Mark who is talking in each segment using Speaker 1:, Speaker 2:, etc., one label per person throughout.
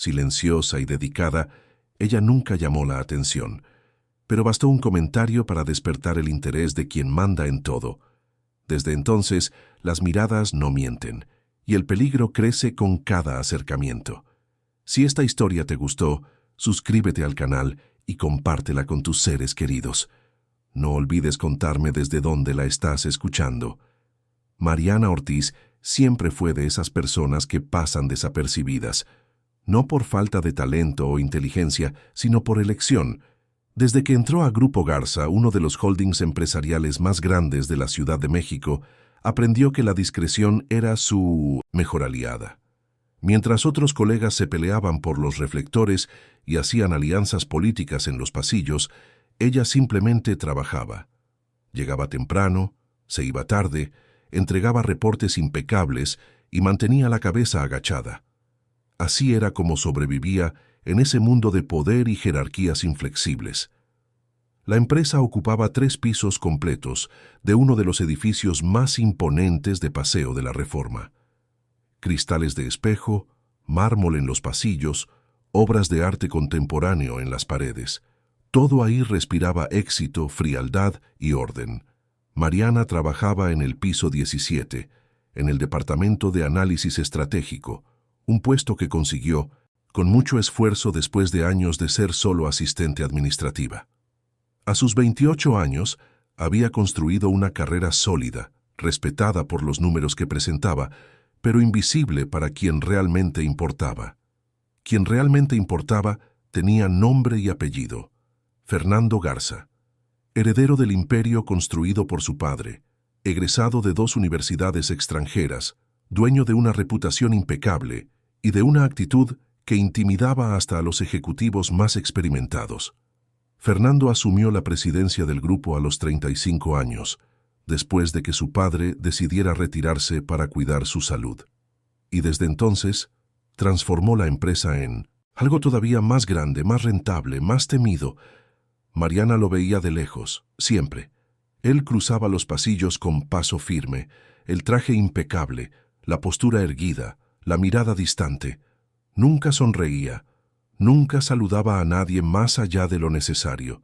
Speaker 1: silenciosa y dedicada, ella nunca llamó la atención, pero bastó un comentario para despertar el interés de quien manda en todo. Desde entonces, las miradas no mienten, y el peligro crece con cada acercamiento. Si esta historia te gustó, suscríbete al canal y compártela con tus seres queridos. No olvides contarme desde dónde la estás escuchando. Mariana Ortiz siempre fue de esas personas que pasan desapercibidas, no por falta de talento o inteligencia, sino por elección. Desde que entró a Grupo Garza, uno de los holdings empresariales más grandes de la Ciudad de México, aprendió que la discreción era su mejor aliada. Mientras otros colegas se peleaban por los reflectores y hacían alianzas políticas en los pasillos, ella simplemente trabajaba. Llegaba temprano, se iba tarde, entregaba reportes impecables y mantenía la cabeza agachada. Así era como sobrevivía en ese mundo de poder y jerarquías inflexibles. La empresa ocupaba 3 pisos completos de uno de los edificios más imponentes de Paseo de la Reforma. Cristales de espejo, mármol en los pasillos, obras de arte contemporáneo en las paredes. Todo ahí respiraba éxito, frialdad y orden. Mariana trabajaba en el piso 17, en el Departamento de Análisis Estratégico, un puesto que consiguió con mucho esfuerzo después de años de ser solo asistente administrativa. A sus 28 años, había construido una carrera sólida, respetada por los números que presentaba, pero invisible para quien realmente importaba. Quien realmente importaba tenía nombre y apellido: Fernando Garza, heredero del imperio construido por su padre, egresado de 2 universidades extranjeras, dueño de una reputación impecable y de una actitud que intimidaba hasta a los ejecutivos más experimentados. Fernando asumió la presidencia del grupo a los 35 años, después de que su padre decidiera retirarse para cuidar su salud. Y desde entonces, transformó la empresa en algo todavía más grande, más rentable, más temido. Mariana lo veía de lejos, siempre. Él cruzaba los pasillos con paso firme, el traje impecable, la postura erguida, la mirada distante. Nunca sonreía, nunca saludaba a nadie más allá de lo necesario.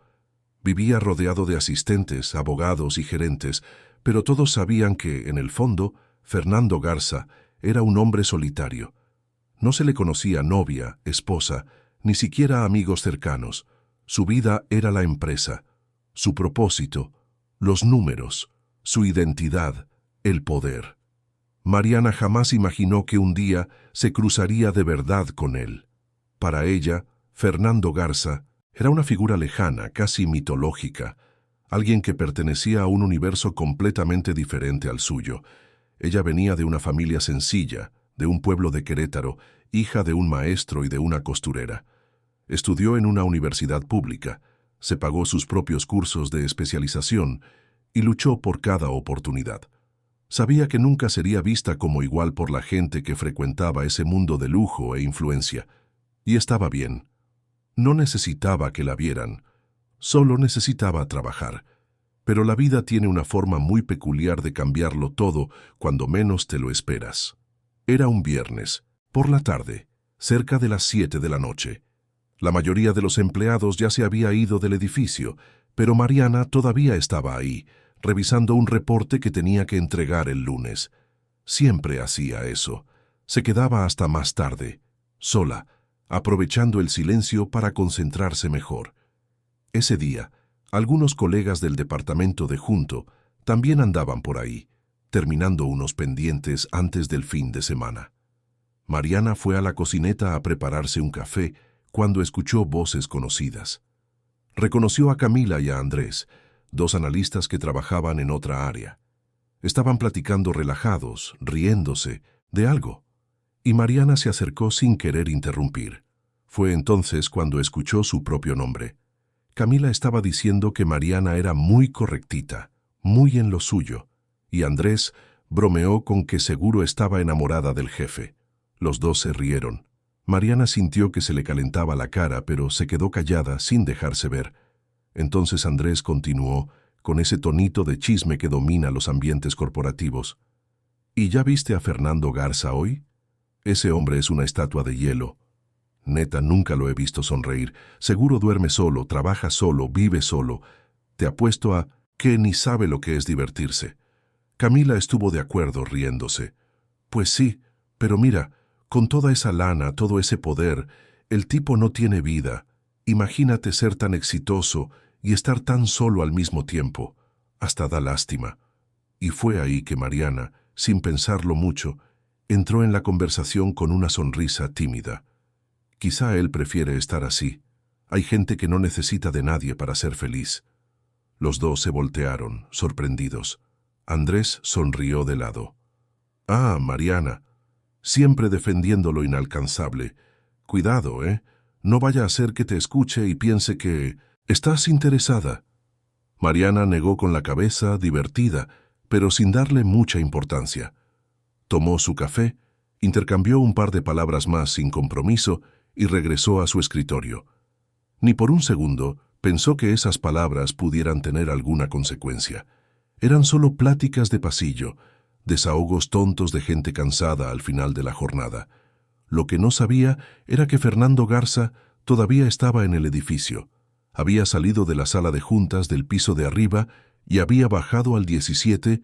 Speaker 1: Vivía rodeado de asistentes, abogados y gerentes, pero todos sabían que, en el fondo, Fernando Garza era un hombre solitario. No se le conocía novia, esposa, ni siquiera amigos cercanos. Su vida era la empresa, su propósito, los números, su identidad, el poder. Mariana jamás imaginó que un día se cruzaría de verdad con él. Para ella, Fernando Garza era una figura lejana, casi mitológica, alguien que pertenecía a un universo completamente diferente al suyo. Ella venía de una familia sencilla, de un pueblo de Querétaro, hija de un maestro y de una costurera. Estudió en una universidad pública, se pagó sus propios cursos de especialización y luchó por cada oportunidad. Sabía que nunca sería vista como igual por la gente que frecuentaba ese mundo de lujo e influencia. Y estaba bien. No necesitaba que la vieran, solo necesitaba trabajar. Pero la vida tiene una forma muy peculiar de cambiarlo todo cuando menos te lo esperas. Era un viernes, por la tarde, cerca de las 7 de la noche. La mayoría de los empleados ya se había ido del edificio, pero Mariana todavía estaba ahí, revisando un reporte que tenía que entregar el lunes. Siempre hacía eso. Se quedaba hasta más tarde, sola, aprovechando el silencio para concentrarse mejor. Ese día, algunos colegas del departamento de junto también andaban por ahí, terminando unos pendientes antes del fin de semana. Mariana fue a la cocineta a prepararse un café cuando escuchó voces conocidas. Reconoció a Camila y a Andrés, 2 analistas que trabajaban en otra área. Estaban platicando relajados, riéndose, de algo, y Mariana se acercó sin querer interrumpir. Fue entonces cuando escuchó su propio nombre. Camila estaba diciendo que Mariana era muy correctita, muy en lo suyo, y Andrés bromeó con que seguro estaba enamorada del jefe. Los 2 se rieron. Mariana sintió que se le calentaba la cara, pero se quedó callada sin dejarse ver. Entonces Andrés continuó, con ese tonito de chisme que domina los ambientes corporativos. ¿Y ya viste a Fernando Garza hoy? Ese hombre es una estatua de hielo. Neta, nunca lo he visto sonreír. Seguro duerme solo, trabaja solo, vive solo. Te apuesto a que ni sabe lo que es divertirse. Camila estuvo de acuerdo, riéndose. Pues sí, pero mira, con toda esa lana, todo ese poder, el tipo no tiene vida. Imagínate ser tan exitoso y estar tan solo al mismo tiempo. Hasta da lástima. Y fue ahí que Mariana, sin pensarlo mucho, entró en la conversación con una sonrisa tímida. Quizá él prefiere estar así. Hay gente que no necesita de nadie para ser feliz. Los dos se voltearon, sorprendidos. Andrés sonrió de lado. Ah, Mariana, siempre defendiendo lo inalcanzable. Cuidado, ¿eh? No vaya a ser que te escuche y piense que estás interesada. Mariana negó con la cabeza, divertida, pero sin darle mucha importancia. Tomó su café, intercambió un par de palabras más sin compromiso y regresó a su escritorio. Ni por un segundo pensó que esas palabras pudieran tener alguna consecuencia. Eran solo pláticas de pasillo, desahogos tontos de gente cansada al final de la jornada. Lo que no sabía era que Fernando Garza todavía estaba en el edificio. Había salido de la sala de juntas del piso de arriba y había bajado al 17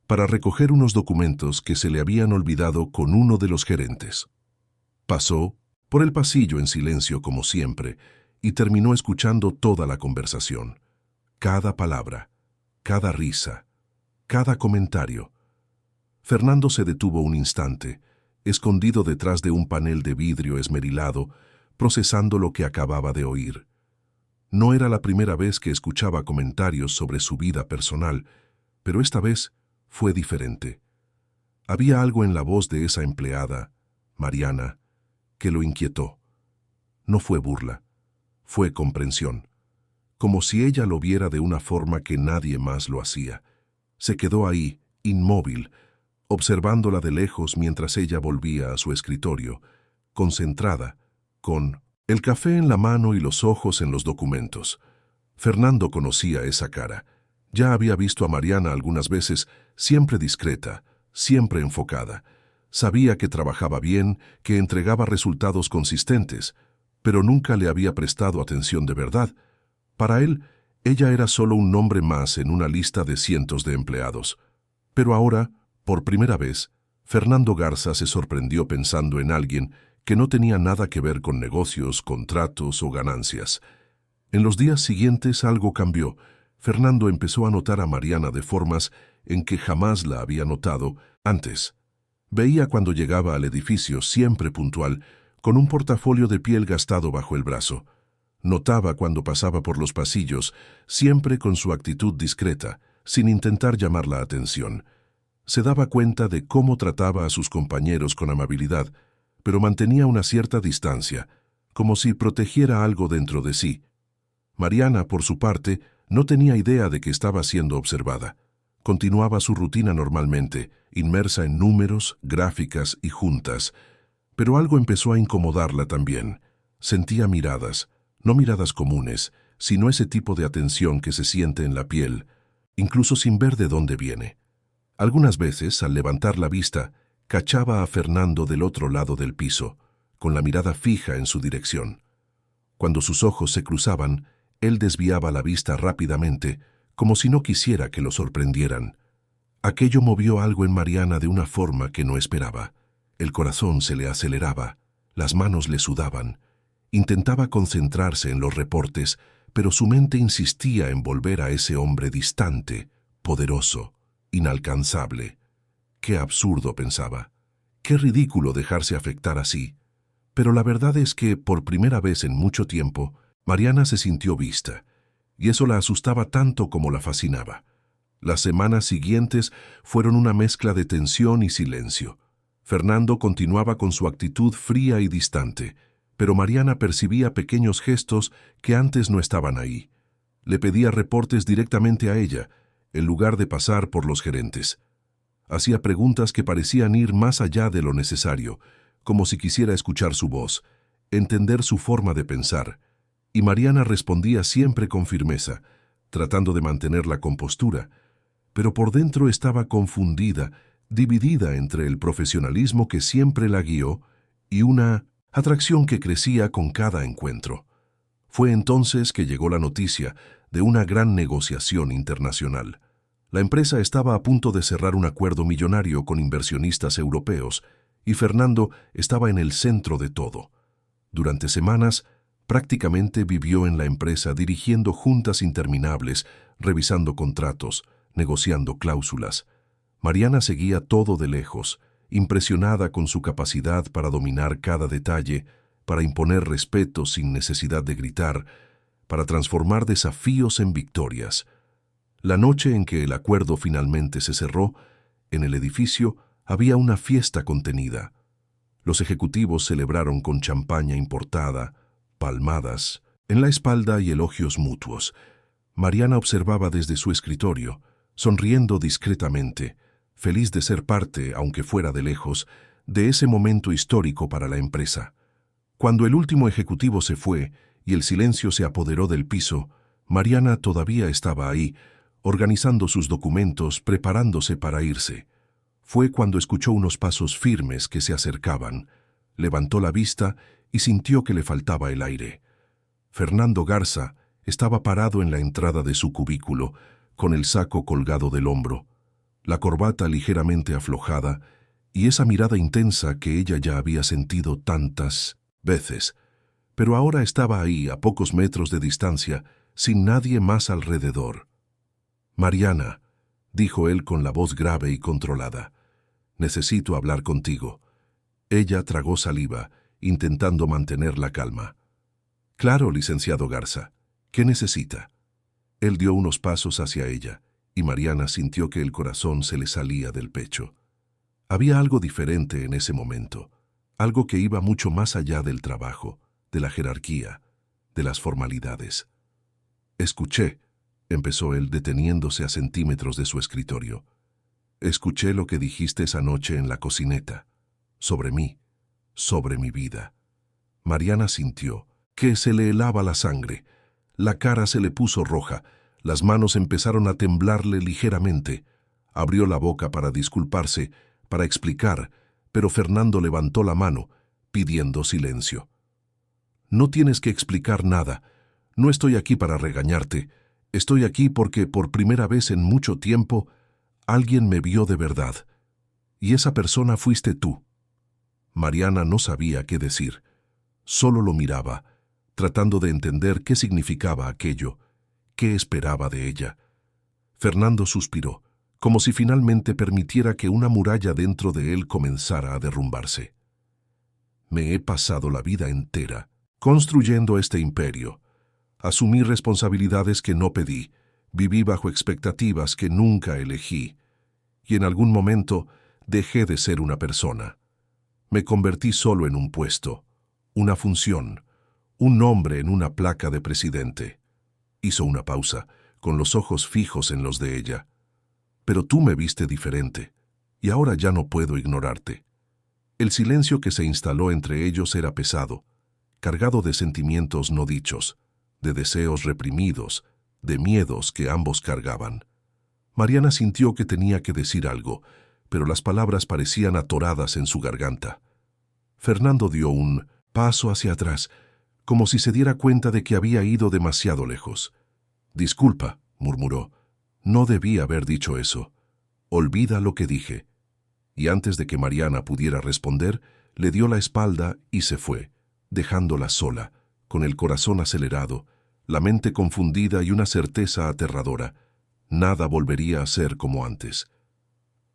Speaker 1: para recoger unos documentos que se le habían olvidado con uno de los gerentes. Pasó por el pasillo en silencio como siempre y terminó escuchando toda la conversación. Cada palabra, cada risa, cada comentario. Fernando se detuvo un instante, escondido detrás de un panel de vidrio esmerilado, procesando lo que acababa de oír. No era la primera vez que escuchaba comentarios sobre su vida personal, pero esta vez fue diferente. Había algo en la voz de esa empleada, Mariana, que lo inquietó. No fue burla, fue comprensión, como si ella lo viera de una forma que nadie más lo hacía. Se quedó ahí, inmóvil, observándola de lejos mientras ella volvía a su escritorio, concentrada, con el café en la mano y los ojos en los documentos. Fernando conocía esa cara. Ya había visto a Mariana algunas veces, siempre discreta, siempre enfocada. Sabía que trabajaba bien, que entregaba resultados consistentes, pero nunca le había prestado atención de verdad. Para él, ella era solo un nombre más en una lista de cientos de empleados. Pero ahora, por primera vez, Fernando Garza se sorprendió pensando en alguien que no tenía nada que ver con negocios, contratos o ganancias. En los días siguientes algo cambió. Fernando empezó a notar a Mariana de formas en que jamás la había notado antes. Veía cuando llegaba al edificio, siempre puntual, con un portafolio de piel gastado bajo el brazo. Notaba cuando pasaba por los pasillos, siempre con su actitud discreta, sin intentar llamar la atención. Se daba cuenta de cómo trataba a sus compañeros con amabilidad, pero mantenía una cierta distancia, como si protegiera algo dentro de sí. Mariana, por su parte, no tenía idea de que estaba siendo observada. Continuaba su rutina normalmente, inmersa en números, gráficas y juntas. Pero algo empezó a incomodarla también. Sentía miradas, no miradas comunes, sino ese tipo de atención que se siente en la piel, incluso sin ver de dónde viene. Algunas veces, al levantar la vista, cachaba a Fernando del otro lado del piso, con la mirada fija en su dirección. Cuando sus ojos se cruzaban, él desviaba la vista rápidamente, como si no quisiera que lo sorprendieran. Aquello movió algo en Mariana de una forma que no esperaba. El corazón se le aceleraba, las manos le sudaban. Intentaba concentrarse en los reportes, pero su mente insistía en volver a ese hombre distante, poderoso, inalcanzable. Qué absurdo, pensaba. Qué ridículo dejarse afectar así. Pero la verdad es que, por primera vez en mucho tiempo, Mariana se sintió vista, y eso la asustaba tanto como la fascinaba. Las semanas siguientes fueron una mezcla de tensión y silencio. Fernando continuaba con su actitud fría y distante, pero Mariana percibía pequeños gestos que antes no estaban ahí. Le pedía reportes directamente a ella, en lugar de pasar por los gerentes. Hacía preguntas que parecían ir más allá de lo necesario, como si quisiera escuchar su voz, entender su forma de pensar, y Mariana respondía siempre con firmeza, tratando de mantener la compostura, pero por dentro estaba confundida, dividida entre el profesionalismo que siempre la guió y una atracción que crecía con cada encuentro. Fue entonces que llegó la noticia de una gran negociación internacional. La empresa estaba a punto de cerrar un acuerdo millonario con inversionistas europeos y Fernando estaba en el centro de todo. Durante semanas, prácticamente vivió en la empresa dirigiendo juntas interminables, revisando contratos, negociando cláusulas. Mariana seguía todo de lejos, impresionada con su capacidad para dominar cada detalle, para imponer respeto sin necesidad de gritar, para transformar desafíos en victorias. La noche en que el acuerdo finalmente se cerró, en el edificio había una fiesta contenida. Los ejecutivos celebraron con champaña importada, palmadas en la espalda y elogios mutuos. Mariana observaba desde su escritorio, sonriendo discretamente, feliz de ser parte, aunque fuera de lejos, de ese momento histórico para la empresa. Cuando el último ejecutivo se fue y el silencio se apoderó del piso, Mariana todavía estaba ahí, organizando sus documentos, preparándose para irse. Fue cuando escuchó unos pasos firmes que se acercaban. Levantó la vista y sintió que le faltaba el aire. Fernando Garza estaba parado en la entrada de su cubículo, con el saco colgado del hombro, la corbata ligeramente aflojada y esa mirada intensa que ella ya había sentido tantas veces. Pero ahora estaba ahí, a pocos metros de distancia, sin nadie más alrededor. «Mariana», dijo él con la voz grave y controlada, «necesito hablar contigo». Ella tragó saliva, intentando mantener la calma. «Claro, licenciado Garza. ¿Qué necesita?» Él dio unos pasos hacia ella, y Mariana sintió que el corazón se le salía del pecho. Había algo diferente en ese momento, algo que iba mucho más allá del trabajo, de la jerarquía, de las formalidades. «Escuché», empezó él deteniéndose a centímetros de su escritorio. «Escuché lo que dijiste esa noche en la cocineta, sobre mí, sobre mi vida». Mariana sintió que se le helaba la sangre, la cara se le puso roja, las manos empezaron a temblarle ligeramente. Abrió la boca para disculparse, para explicar, pero Fernando levantó la mano, pidiendo silencio. «No tienes que explicar nada. No estoy aquí para regañarte. Estoy aquí porque por primera vez en mucho tiempo alguien me vio de verdad. Y esa persona fuiste tú». Mariana no sabía qué decir. Solo lo miraba, tratando de entender qué significaba aquello, qué esperaba de ella. Fernando suspiró, como si finalmente permitiera que una muralla dentro de él comenzara a derrumbarse. «Me he pasado la vida entera construyendo este imperio. Asumí responsabilidades que no pedí, viví bajo expectativas que nunca elegí, y en algún momento dejé de ser una persona. Me convertí solo en un puesto, una función, un nombre en una placa de presidente». Hizo una pausa, con los ojos fijos en los de ella. «Pero tú me viste diferente, y ahora ya no puedo ignorarte». El silencio que se instaló entre ellos era pesado, cargado de sentimientos no dichos, de deseos reprimidos, de miedos que ambos cargaban. Mariana sintió que tenía que decir algo, pero las palabras parecían atoradas en su garganta. Fernando dio un paso hacia atrás, como si se diera cuenta de que había ido demasiado lejos. «Disculpa», murmuró, «no debí haber dicho eso. Olvida lo que dije». Y antes de que Mariana pudiera responder, le dio la espalda y se fue, dejándola sola, con el corazón acelerado, la mente confundida y una certeza aterradora. Nada volvería a ser como antes.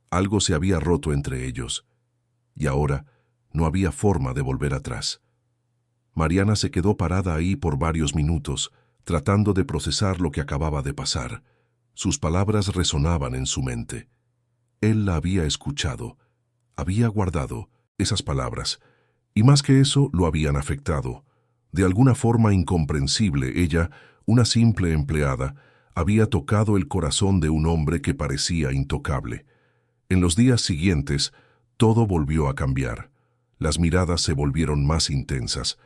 Speaker 1: Algo se había roto entre ellos, y ahora no había forma de volver atrás. Mariana se quedó parada ahí por varios minutos, tratando de procesar lo que acababa de pasar. Sus palabras resonaban en su mente. Él la había escuchado, había guardado esas palabras, y más que eso lo habían afectado. De alguna forma incomprensible, ella, una simple empleada, había tocado el corazón de un hombre que parecía intocable. En los días siguientes, todo volvió a cambiar. Las miradas se volvieron más intensas.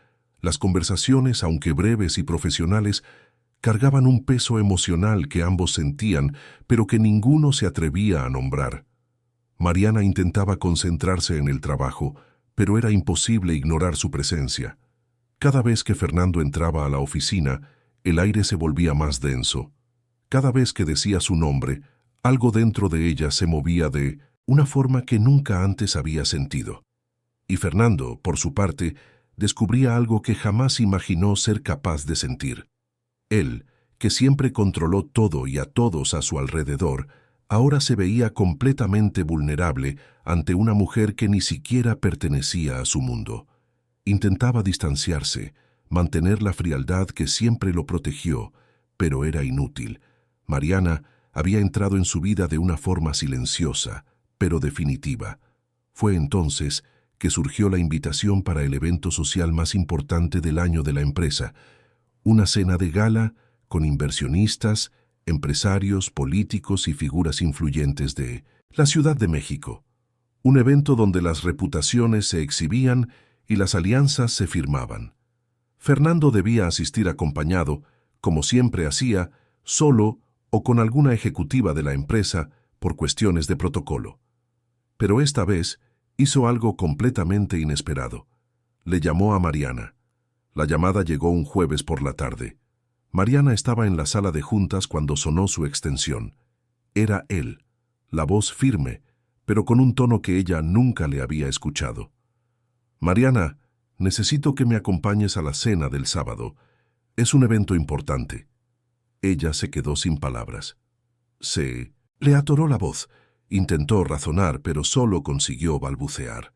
Speaker 1: Las conversaciones, aunque breves y profesionales, cargaban un peso emocional que ambos sentían, pero que ninguno se atrevía a nombrar. Mariana intentaba concentrarse en el trabajo, pero era imposible ignorar su presencia. Cada vez que Fernando entraba a la oficina, el aire se volvía más denso. Cada vez que decía su nombre, algo dentro de ella se movía de una forma que nunca antes había sentido. Y Fernando, por su parte, descubría algo que jamás imaginó ser capaz de sentir. Él, que siempre controló todo y a todos a su alrededor, ahora se veía completamente vulnerable ante una mujer que ni siquiera pertenecía a su mundo. Intentaba distanciarse, mantener la frialdad que siempre lo protegió, pero era inútil. Mariana había entrado en su vida de una forma silenciosa, pero definitiva. Fue entonces que surgió la invitación para el evento social más importante del año de la empresa, una cena de gala con inversionistas, empresarios, políticos y figuras influyentes de la Ciudad de México. Un evento donde las reputaciones se exhibían y las alianzas se firmaban. Fernando debía asistir acompañado, como siempre hacía, solo o con alguna ejecutiva de la empresa por cuestiones de protocolo. Pero esta vez hizo algo completamente inesperado. Le llamó a Mariana. La llamada llegó un jueves por la tarde. Mariana estaba en la sala de juntas cuando sonó su extensión. Era él, la voz firme, pero con un tono que ella nunca le había escuchado. «Mariana, necesito que me acompañes a la cena del sábado. Es un evento importante». Ella se quedó sin palabras. Le atoró la voz. Intentó razonar, pero solo consiguió balbucear.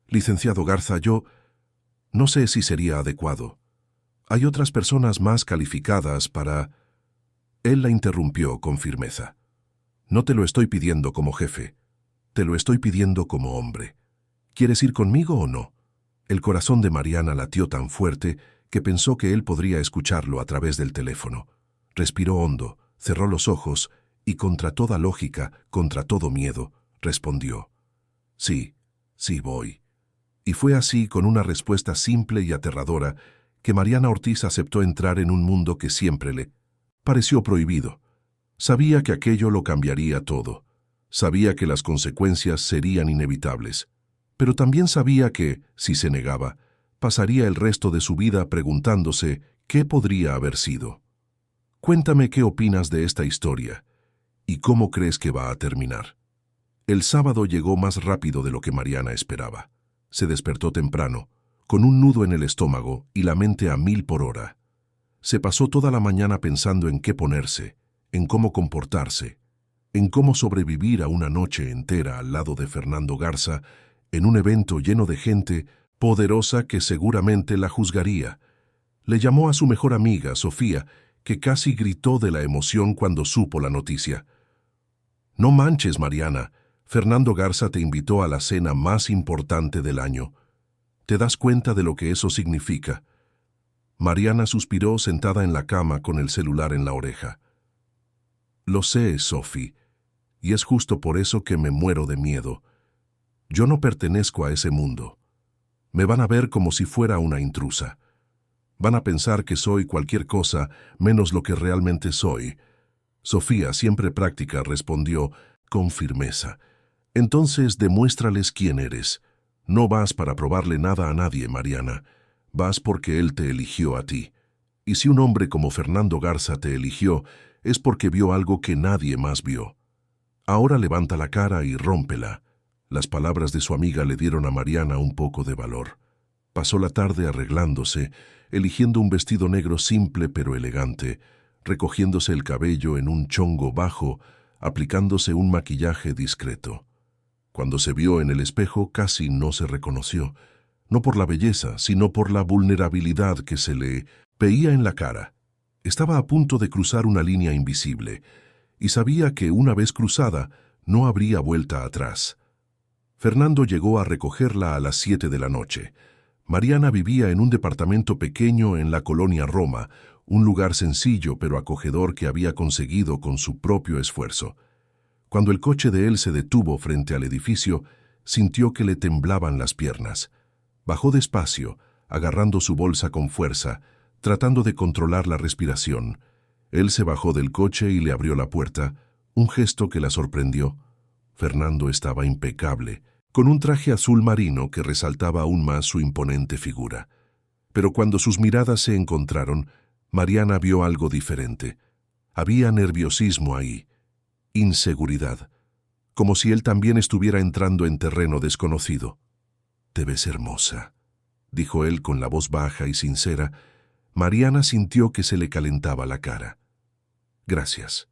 Speaker 1: «Licenciado Garza, yo no sé si sería adecuado. Hay otras personas más calificadas para...» Él la interrumpió con firmeza. «No te lo estoy pidiendo como jefe. Te lo estoy pidiendo como hombre. ¿Quieres ir conmigo o no?» El corazón de Mariana latió tan fuerte que pensó que él podría escucharlo a través del teléfono. Respiró hondo, cerró los ojos y contra toda lógica, contra todo miedo, respondió: «Sí, sí voy». Y fue así, con una respuesta simple y aterradora, que Mariana Ortiz aceptó entrar en un mundo que siempre le pareció prohibido. Sabía que aquello lo cambiaría todo. Sabía que las consecuencias serían inevitables. Pero también sabía que, si se negaba, pasaría el resto de su vida preguntándose qué podría haber sido. «Cuéntame qué opinas de esta historia y cómo crees que va a terminar». El sábado llegó más rápido de lo que Mariana esperaba. Se despertó temprano, con un nudo en el estómago y la mente a 1000 por hora. Se pasó toda la mañana pensando en qué ponerse, en cómo comportarse, en cómo sobrevivir a una noche entera al lado de Fernando Garza, en un evento lleno de gente poderosa que seguramente la juzgaría. Le llamó a su mejor amiga, Sofía, que casi gritó de la emoción cuando supo la noticia. «No manches, Mariana, Fernando Garza te invitó a la cena más importante del año. ¿Te das cuenta de lo que eso significa?» Mariana suspiró sentada en la cama con el celular en la oreja. «Lo sé, Sophie, y es justo por eso que me muero de miedo. Yo no pertenezco a ese mundo. Me van a ver como si fuera una intrusa. Van a pensar que soy cualquier cosa menos lo que realmente soy». Sofía, siempre práctica, respondió con firmeza. «Entonces demuéstrales quién eres. No vas para probarle nada a nadie, Mariana. Vas porque él te eligió a ti. Y si un hombre como Fernando Garza te eligió, es porque vio algo que nadie más vio. Ahora levanta la cara y rómpela». Las palabras de su amiga le dieron a Mariana un poco de valor. Pasó la tarde arreglándose, eligiendo un vestido negro simple pero elegante, recogiéndose el cabello en un chongo bajo, aplicándose un maquillaje discreto. Cuando se vio en el espejo casi no se reconoció, no por la belleza, sino por la vulnerabilidad que se le veía en la cara. Estaba a punto de cruzar una línea invisible, y sabía que una vez cruzada no habría vuelta atrás. Fernando llegó a recogerla a las 7 de la noche. Mariana vivía en un departamento pequeño en la colonia Roma, un lugar sencillo pero acogedor que había conseguido con su propio esfuerzo. Cuando el coche de él se detuvo frente al edificio, sintió que le temblaban las piernas. Bajó despacio, agarrando su bolsa con fuerza, tratando de controlar la respiración. Él se bajó del coche y le abrió la puerta, un gesto que la sorprendió. Fernando estaba impecable, con un traje azul marino que resaltaba aún más su imponente figura. Pero cuando sus miradas se encontraron, Mariana vio algo diferente. Había nerviosismo ahí, inseguridad, como si él también estuviera entrando en terreno desconocido. «Te ves hermosa», dijo él con la voz baja y sincera. Mariana sintió que se le calentaba la cara. «Gracias.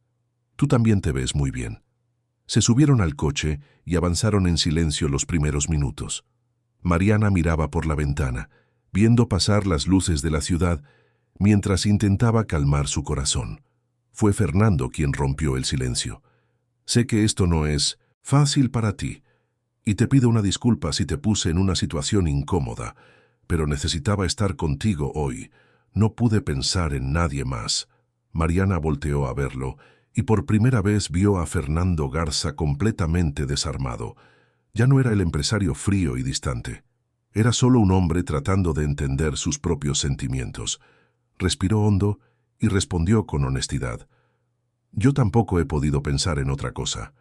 Speaker 1: Tú también te ves muy bien». Se subieron al coche y avanzaron en silencio los primeros minutos. Mariana miraba por la ventana, viendo pasar las luces de la ciudad, mientras intentaba calmar su corazón. Fue Fernando quien rompió el silencio. «Sé que esto no es fácil para ti, y te pido una disculpa si te puse en una situación incómoda, pero necesitaba estar contigo hoy. No pude pensar en nadie más». Mariana volteó a verlo, y por primera vez vio a Fernando Garza completamente desarmado. Ya no era el empresario frío y distante. Era solo un hombre tratando de entender sus propios sentimientos. Respiró hondo y respondió con honestidad. «Yo tampoco he podido pensar en otra cosa.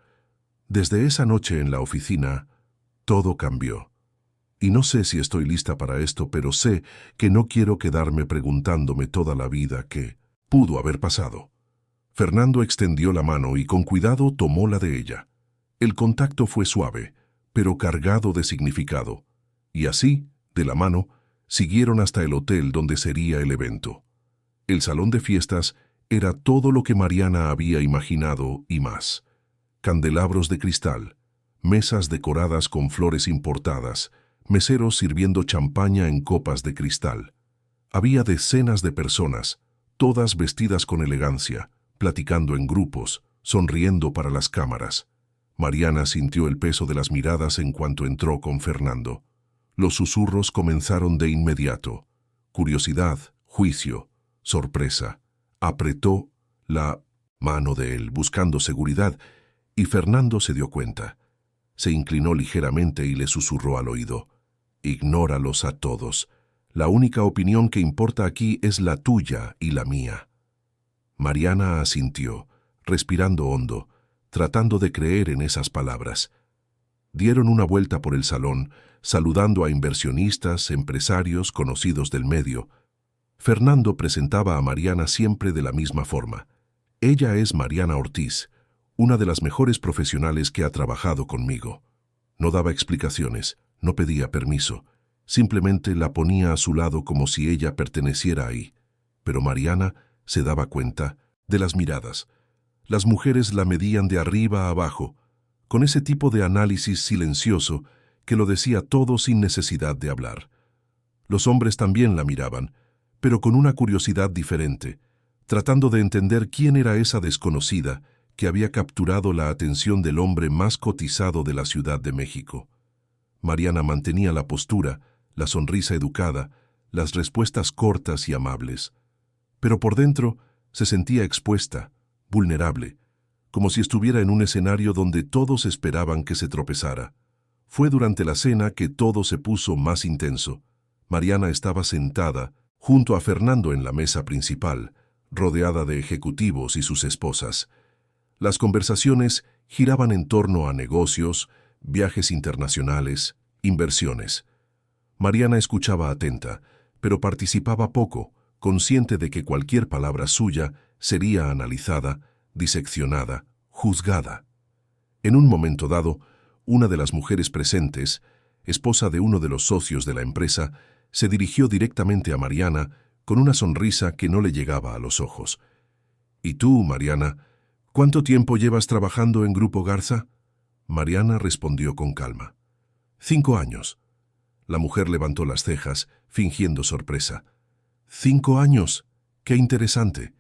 Speaker 1: Desde esa noche en la oficina, todo cambió. Y no sé si estoy lista para esto, pero sé que no quiero quedarme preguntándome toda la vida qué pudo haber pasado». Fernando extendió la mano y con cuidado tomó la de ella. El contacto fue suave, pero cargado de significado. Y así, de la mano, siguieron hasta el hotel donde sería el evento. El salón de fiestas era todo lo que Mariana había imaginado y más. Candelabros de cristal, mesas decoradas con flores importadas, meseros sirviendo champaña en copas de cristal. Había decenas de personas, todas vestidas con elegancia, platicando en grupos, sonriendo para las cámaras. Mariana sintió el peso de las miradas en cuanto entró con Fernando. Los susurros comenzaron de inmediato. Curiosidad, juicio, sorpresa. Apretó la mano de él, buscando seguridad, y Fernando se dio cuenta. Se inclinó ligeramente y le susurró al oído. «Ignóralos a todos. La única opinión que importa aquí es la tuya y la mía». Mariana asintió, respirando hondo, tratando de creer en esas palabras. Dieron una vuelta por el salón, saludando a inversionistas, empresarios, conocidos del medio. Fernando presentaba a Mariana siempre de la misma forma. «Ella es Mariana Ortiz, una de las mejores profesionales que ha trabajado conmigo». No daba explicaciones, no pedía permiso, simplemente la ponía a su lado como si ella perteneciera ahí. Pero Mariana se daba cuenta de las miradas. Las mujeres la medían de arriba a abajo, con ese tipo de análisis silencioso que lo decía todo sin necesidad de hablar. Los hombres también la miraban, pero con una curiosidad diferente, tratando de entender quién era esa desconocida que había capturado la atención del hombre más cotizado de la Ciudad de México. Mariana mantenía la postura, la sonrisa educada, las respuestas cortas y amables. Pero por dentro se sentía expuesta, vulnerable, como si estuviera en un escenario donde todos esperaban que se tropezara. Fue durante la cena que todo se puso más intenso. Mariana estaba sentada junto a Fernando en la mesa principal, rodeada de ejecutivos y sus esposas. Las conversaciones giraban en torno a negocios, viajes internacionales, inversiones. Mariana escuchaba atenta, pero participaba poco, consciente de que cualquier palabra suya sería analizada, diseccionada, juzgada. En un momento dado, una de las mujeres presentes, esposa de uno de los socios de la empresa, se dirigió directamente a Mariana con una sonrisa que no le llegaba a los ojos. «¿Y tú, Mariana, cuánto tiempo llevas trabajando en Grupo Garza?» Mariana respondió con calma. 5 años. La mujer levantó las cejas, fingiendo sorpresa. 5 años. ¡Qué interesante!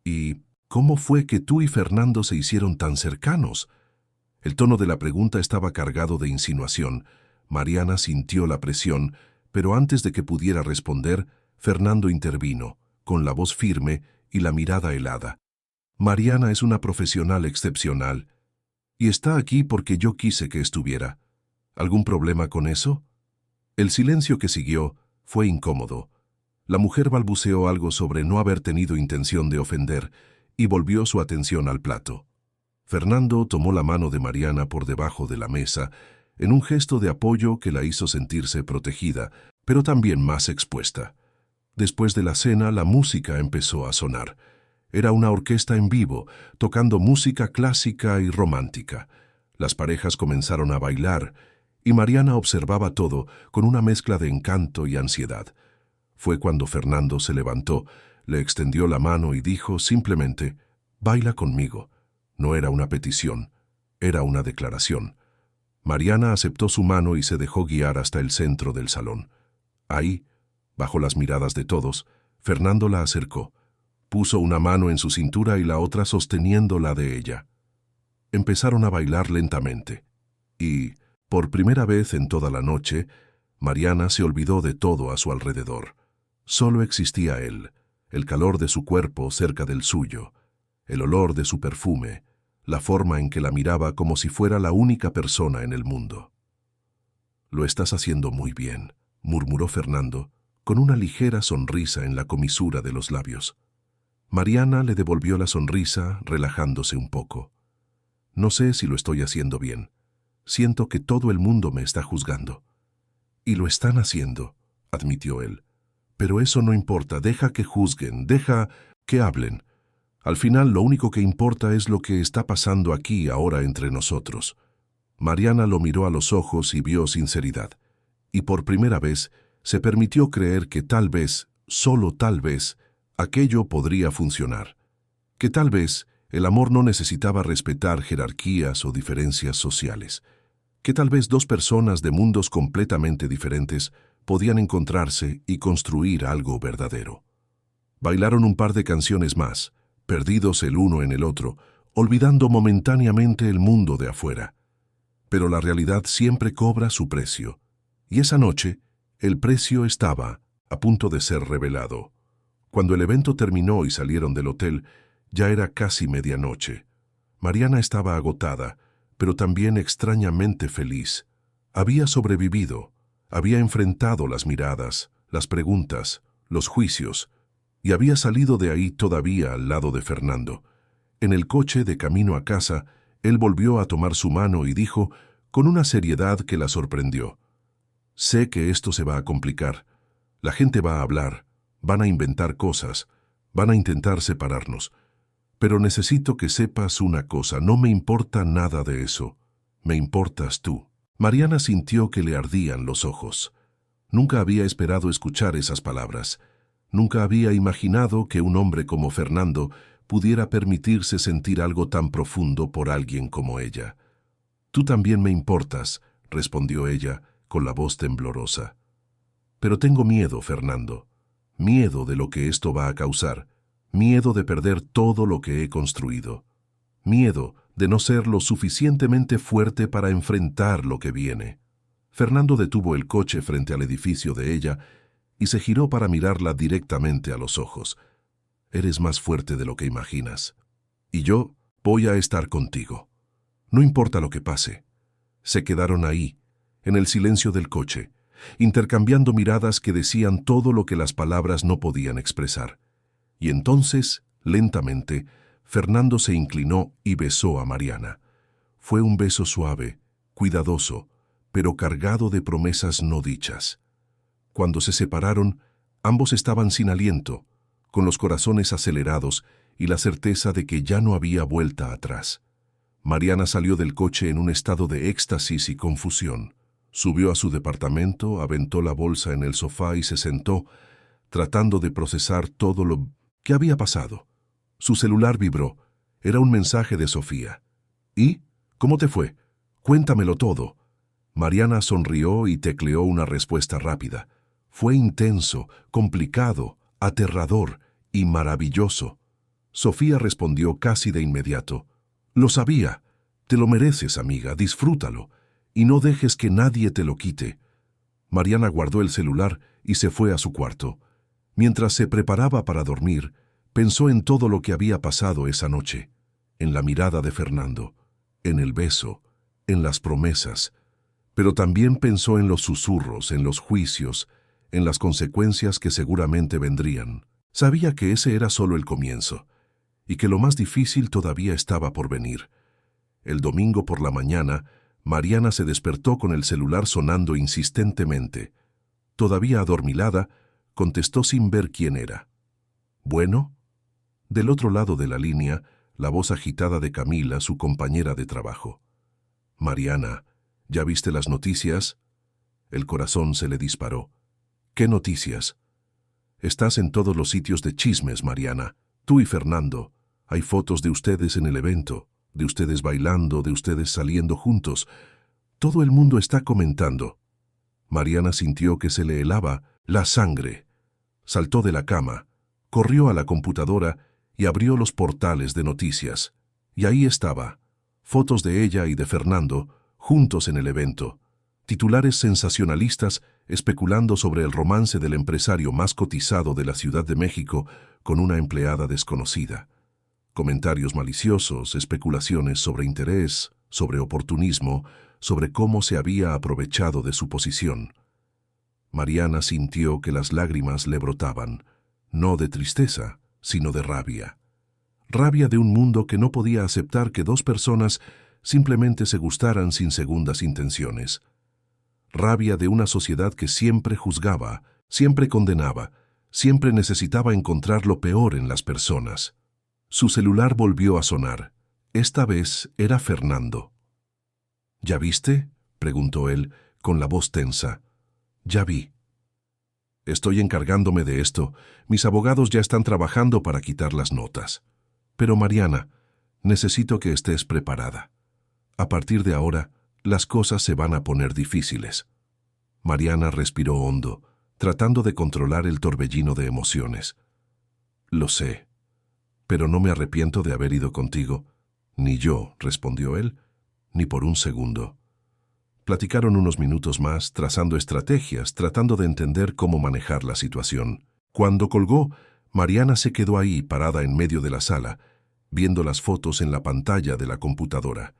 Speaker 1: ¿Y cómo fue que tú y Fernando se hicieron tan cercanos? El tono de la pregunta estaba cargado de insinuación. Mariana sintió la presión, pero antes de que pudiera responder, Fernando intervino, con la voz firme y la mirada helada. «Mariana es una profesional excepcional, y está aquí porque yo quise que estuviera. ¿Algún problema con eso?» El silencio que siguió fue incómodo. La mujer balbuceó algo sobre no haber tenido intención de ofender y volvió su atención al plato. Fernando tomó la mano de Mariana por debajo de la mesa en un gesto de apoyo que la hizo sentirse protegida, pero también más expuesta. Después de la cena, la música empezó a sonar. Era una orquesta en vivo, tocando música clásica y romántica. Las parejas comenzaron a bailar, y Mariana observaba todo con una mezcla de encanto y ansiedad. Fue cuando Fernando se levantó, le extendió la mano y dijo simplemente, «Baila conmigo». No era una petición, era una declaración. Mariana aceptó su mano y se dejó guiar hasta el centro del salón. Ahí, bajo las miradas de todos, Fernando la acercó. Puso una mano en su cintura y la otra sosteniendo la de ella. Empezaron a bailar lentamente. Y, por primera vez en toda la noche, Mariana se olvidó de todo a su alrededor. Solo existía él, el calor de su cuerpo cerca del suyo, el olor de su perfume, la forma en que la miraba como si fuera la única persona en el mundo. «Lo estás haciendo muy bien», murmuró Fernando, con una ligera sonrisa en la comisura de los labios. Mariana le devolvió la sonrisa, relajándose un poco. «No sé si lo estoy haciendo bien. Siento que todo el mundo me está juzgando». «Y lo están haciendo», admitió él. «Pero eso no importa, deja que juzguen, deja que hablen. Al final lo único que importa es lo que está pasando aquí ahora entre nosotros». Mariana lo miró a los ojos y vio sinceridad. Y por primera vez se permitió creer que tal vez, solo tal vez, aquello podría funcionar. Que tal vez el amor no necesitaba respetar jerarquías o diferencias sociales. Que tal vez dos personas de mundos completamente diferentes podían encontrarse y construir algo verdadero. Bailaron un par de canciones más, perdidos el uno en el otro, olvidando momentáneamente el mundo de afuera. Pero la realidad siempre cobra su precio, y esa noche el precio estaba a punto de ser revelado. Cuando el evento terminó y salieron del hotel, ya era casi medianoche. Mariana estaba agotada, pero también extrañamente feliz. Había sobrevivido, había enfrentado las miradas, las preguntas, los juicios, y había salido de ahí todavía al lado de Fernando. En el coche de camino a casa, él volvió a tomar su mano y dijo, con una seriedad que la sorprendió, «Sé que esto se va a complicar. La gente va a hablar, van a inventar cosas, van a intentar separarnos. Pero necesito que sepas una cosa, no me importa nada de eso. Me importas tú». Mariana sintió que le ardían los ojos. Nunca había esperado escuchar esas palabras. Nunca había imaginado que un hombre como Fernando pudiera permitirse sentir algo tan profundo por alguien como ella. «Tú también me importas», respondió ella, con la voz temblorosa. «Pero tengo miedo, Fernando. Miedo de lo que esto va a causar. Miedo de perder todo lo que he construido. Miedo de no ser lo suficientemente fuerte para enfrentar lo que viene». Fernando detuvo el coche frente al edificio de ella y se giró para mirarla directamente a los ojos. «Eres más fuerte de lo que imaginas. Y yo voy a estar contigo. No importa lo que pase». Se quedaron ahí, en el silencio del coche, intercambiando miradas que decían todo lo que las palabras no podían expresar. Y entonces, lentamente, Fernando se inclinó y besó a Mariana. Fue un beso suave, cuidadoso, pero cargado de promesas no dichas. Cuando se separaron, ambos estaban sin aliento, con los corazones acelerados y la certeza de que ya no había vuelta atrás. Mariana salió del coche en un estado de éxtasis y confusión. Subió a su departamento, aventó la bolsa en el sofá y se sentó, tratando de procesar todo lo que había pasado. Su celular vibró. Era un mensaje de Sofía. «¿Y? ¿Cómo te fue? Cuéntamelo todo». Mariana sonrió y tecleó una respuesta rápida. Fue intenso, complicado, aterrador y maravilloso. Sofía respondió casi de inmediato. «Lo sabía. Te lo mereces, amiga, disfrútalo. Y no dejes que nadie te lo quite». Mariana guardó el celular y se fue a su cuarto. Mientras se preparaba para dormir, pensó en todo lo que había pasado esa noche, en la mirada de Fernando, en el beso, en las promesas, pero también pensó en los susurros, en los juicios, en las consecuencias que seguramente vendrían. Sabía que ese era solo el comienzo, y que lo más difícil todavía estaba por venir. El domingo por la mañana, Mariana se despertó con el celular sonando insistentemente. Todavía adormilada, contestó sin ver quién era. ¿Bueno? Del otro lado de la línea, la voz agitada de Camila, su compañera de trabajo. Mariana, ¿ya viste las noticias? El corazón se le disparó. ¿Qué noticias? Estás en todos los sitios de chismes, Mariana. Tú y Fernando. Hay fotos de ustedes en el evento, de ustedes bailando, de ustedes saliendo juntos. Todo el mundo está comentando. Mariana sintió que se le helaba la sangre. Saltó de la cama, corrió a la computadora y abrió los portales de noticias. Y ahí estaba, fotos de ella y de Fernando, juntos en el evento. Titulares sensacionalistas especulando sobre el romance del empresario más cotizado de la Ciudad de México con una empleada desconocida. Comentarios maliciosos, especulaciones sobre interés, sobre oportunismo, sobre cómo se había aprovechado de su posición. Mariana sintió que las lágrimas le brotaban, no de tristeza, sino de rabia. Rabia de un mundo que no podía aceptar que dos personas simplemente se gustaran sin segundas intenciones. Rabia de una sociedad que siempre juzgaba, siempre condenaba, siempre necesitaba encontrar lo peor en las personas. Su celular volvió a sonar. Esta vez era Fernando. ¿Ya viste?, preguntó él, con la voz tensa. Ya vi. Estoy encargándome de esto. Mis abogados ya están trabajando para quitar las notas. Pero Mariana, necesito que estés preparada. A partir de ahora, las cosas se van a poner difíciles. Mariana respiró hondo, tratando de controlar el torbellino de emociones. Lo sé, pero no me arrepiento de haber ido contigo. Ni yo, respondió él, ni por un segundo. Platicaron unos minutos más, trazando estrategias, tratando de entender cómo manejar la situación. Cuando colgó, Mariana se quedó ahí, parada en medio de la sala, viendo las fotos en la pantalla de la computadora.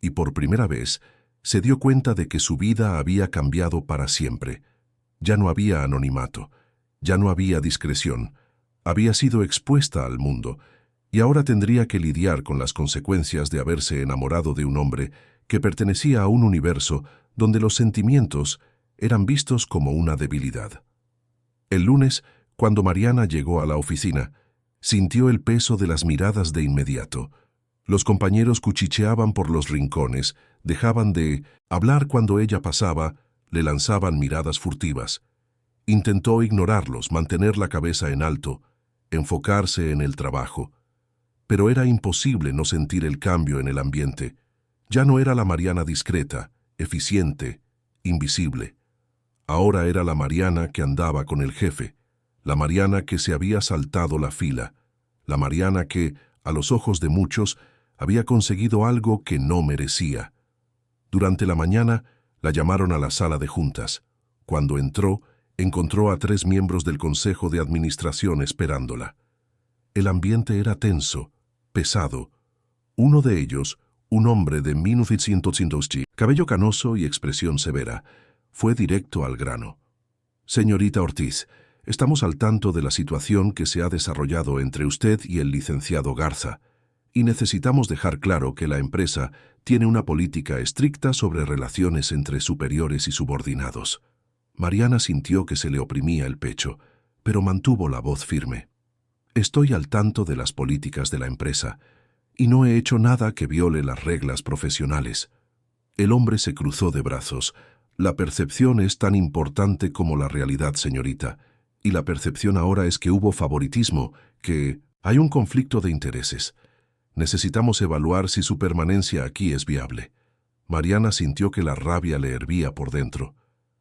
Speaker 1: Y por primera vez, se dio cuenta de que su vida había cambiado para siempre. Ya no había anonimato, ya no había discreción. Había sido expuesta al mundo, y ahora tendría que lidiar con las consecuencias de haberse enamorado de un hombre que pertenecía a un universo donde los sentimientos eran vistos como una debilidad. El lunes, cuando Mariana llegó a la oficina, sintió el peso de las miradas de inmediato. Los compañeros cuchicheaban por los rincones, dejaban de hablar cuando ella pasaba, le lanzaban miradas furtivas. Intentó ignorarlos, mantener la cabeza en alto, enfocarse en el trabajo. Pero era imposible no sentir el cambio en el ambiente. Ya no era la Mariana discreta, eficiente, invisible. Ahora era la Mariana que andaba con el jefe, la Mariana que se había saltado la fila, la Mariana que, a los ojos de muchos, había conseguido algo que no merecía. Durante la mañana, la llamaron a la sala de juntas. Cuando entró, encontró a 3 miembros del Consejo de Administración esperándola. El ambiente era tenso, pesado. Uno de ellos, un hombre de 1950, cabello canoso y expresión severa, fue directo al grano. Señorita Ortiz, estamos al tanto de la situación que se ha desarrollado entre usted y el licenciado Garza, y necesitamos dejar claro que la empresa tiene una política estricta sobre relaciones entre superiores y subordinados. Mariana sintió que se le oprimía el pecho, pero mantuvo la voz firme. Estoy al tanto de las políticas de la empresa, y no he hecho nada que viole las reglas profesionales. El hombre se cruzó de brazos. La percepción es tan importante como la realidad, señorita, y la percepción ahora es que hubo favoritismo, que hay un conflicto de intereses. Necesitamos evaluar si su permanencia aquí es viable. Mariana sintió que la rabia le hervía por dentro.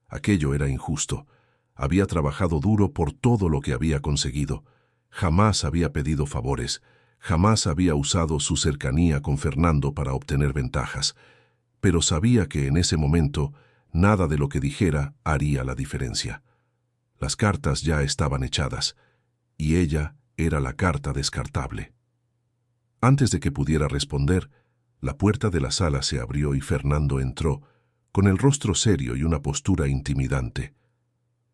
Speaker 1: Aquello era injusto. Había trabajado duro por todo lo que había conseguido. Jamás había pedido favores. Jamás había usado su cercanía con Fernando para obtener ventajas. Pero sabía que en ese momento nada de lo que dijera haría la diferencia. Las cartas ya estaban echadas, y ella era la carta descartable. Antes de que pudiera responder, la puerta de la sala se abrió y Fernando entró, con el rostro serio y una postura intimidante.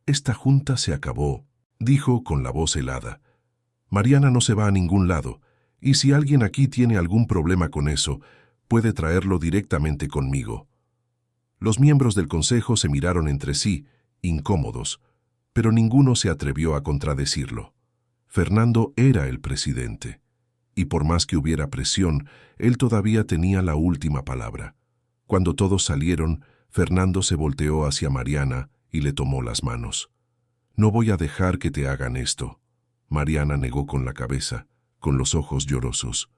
Speaker 1: «Esta junta se acabó», dijo con la voz helada. «Mariana no se va a ningún lado, y si alguien aquí tiene algún problema con eso, puede traerlo directamente conmigo. Los miembros del consejo se miraron entre sí, incómodos, pero ninguno se atrevió a contradecirlo. Fernando era el presidente, y por más que hubiera presión, él todavía tenía la última palabra. Cuando todos salieron, Fernando se volteó hacia Mariana y le tomó las manos. «No voy a dejar que te hagan esto». Mariana negó con la cabeza, con los ojos llorosos.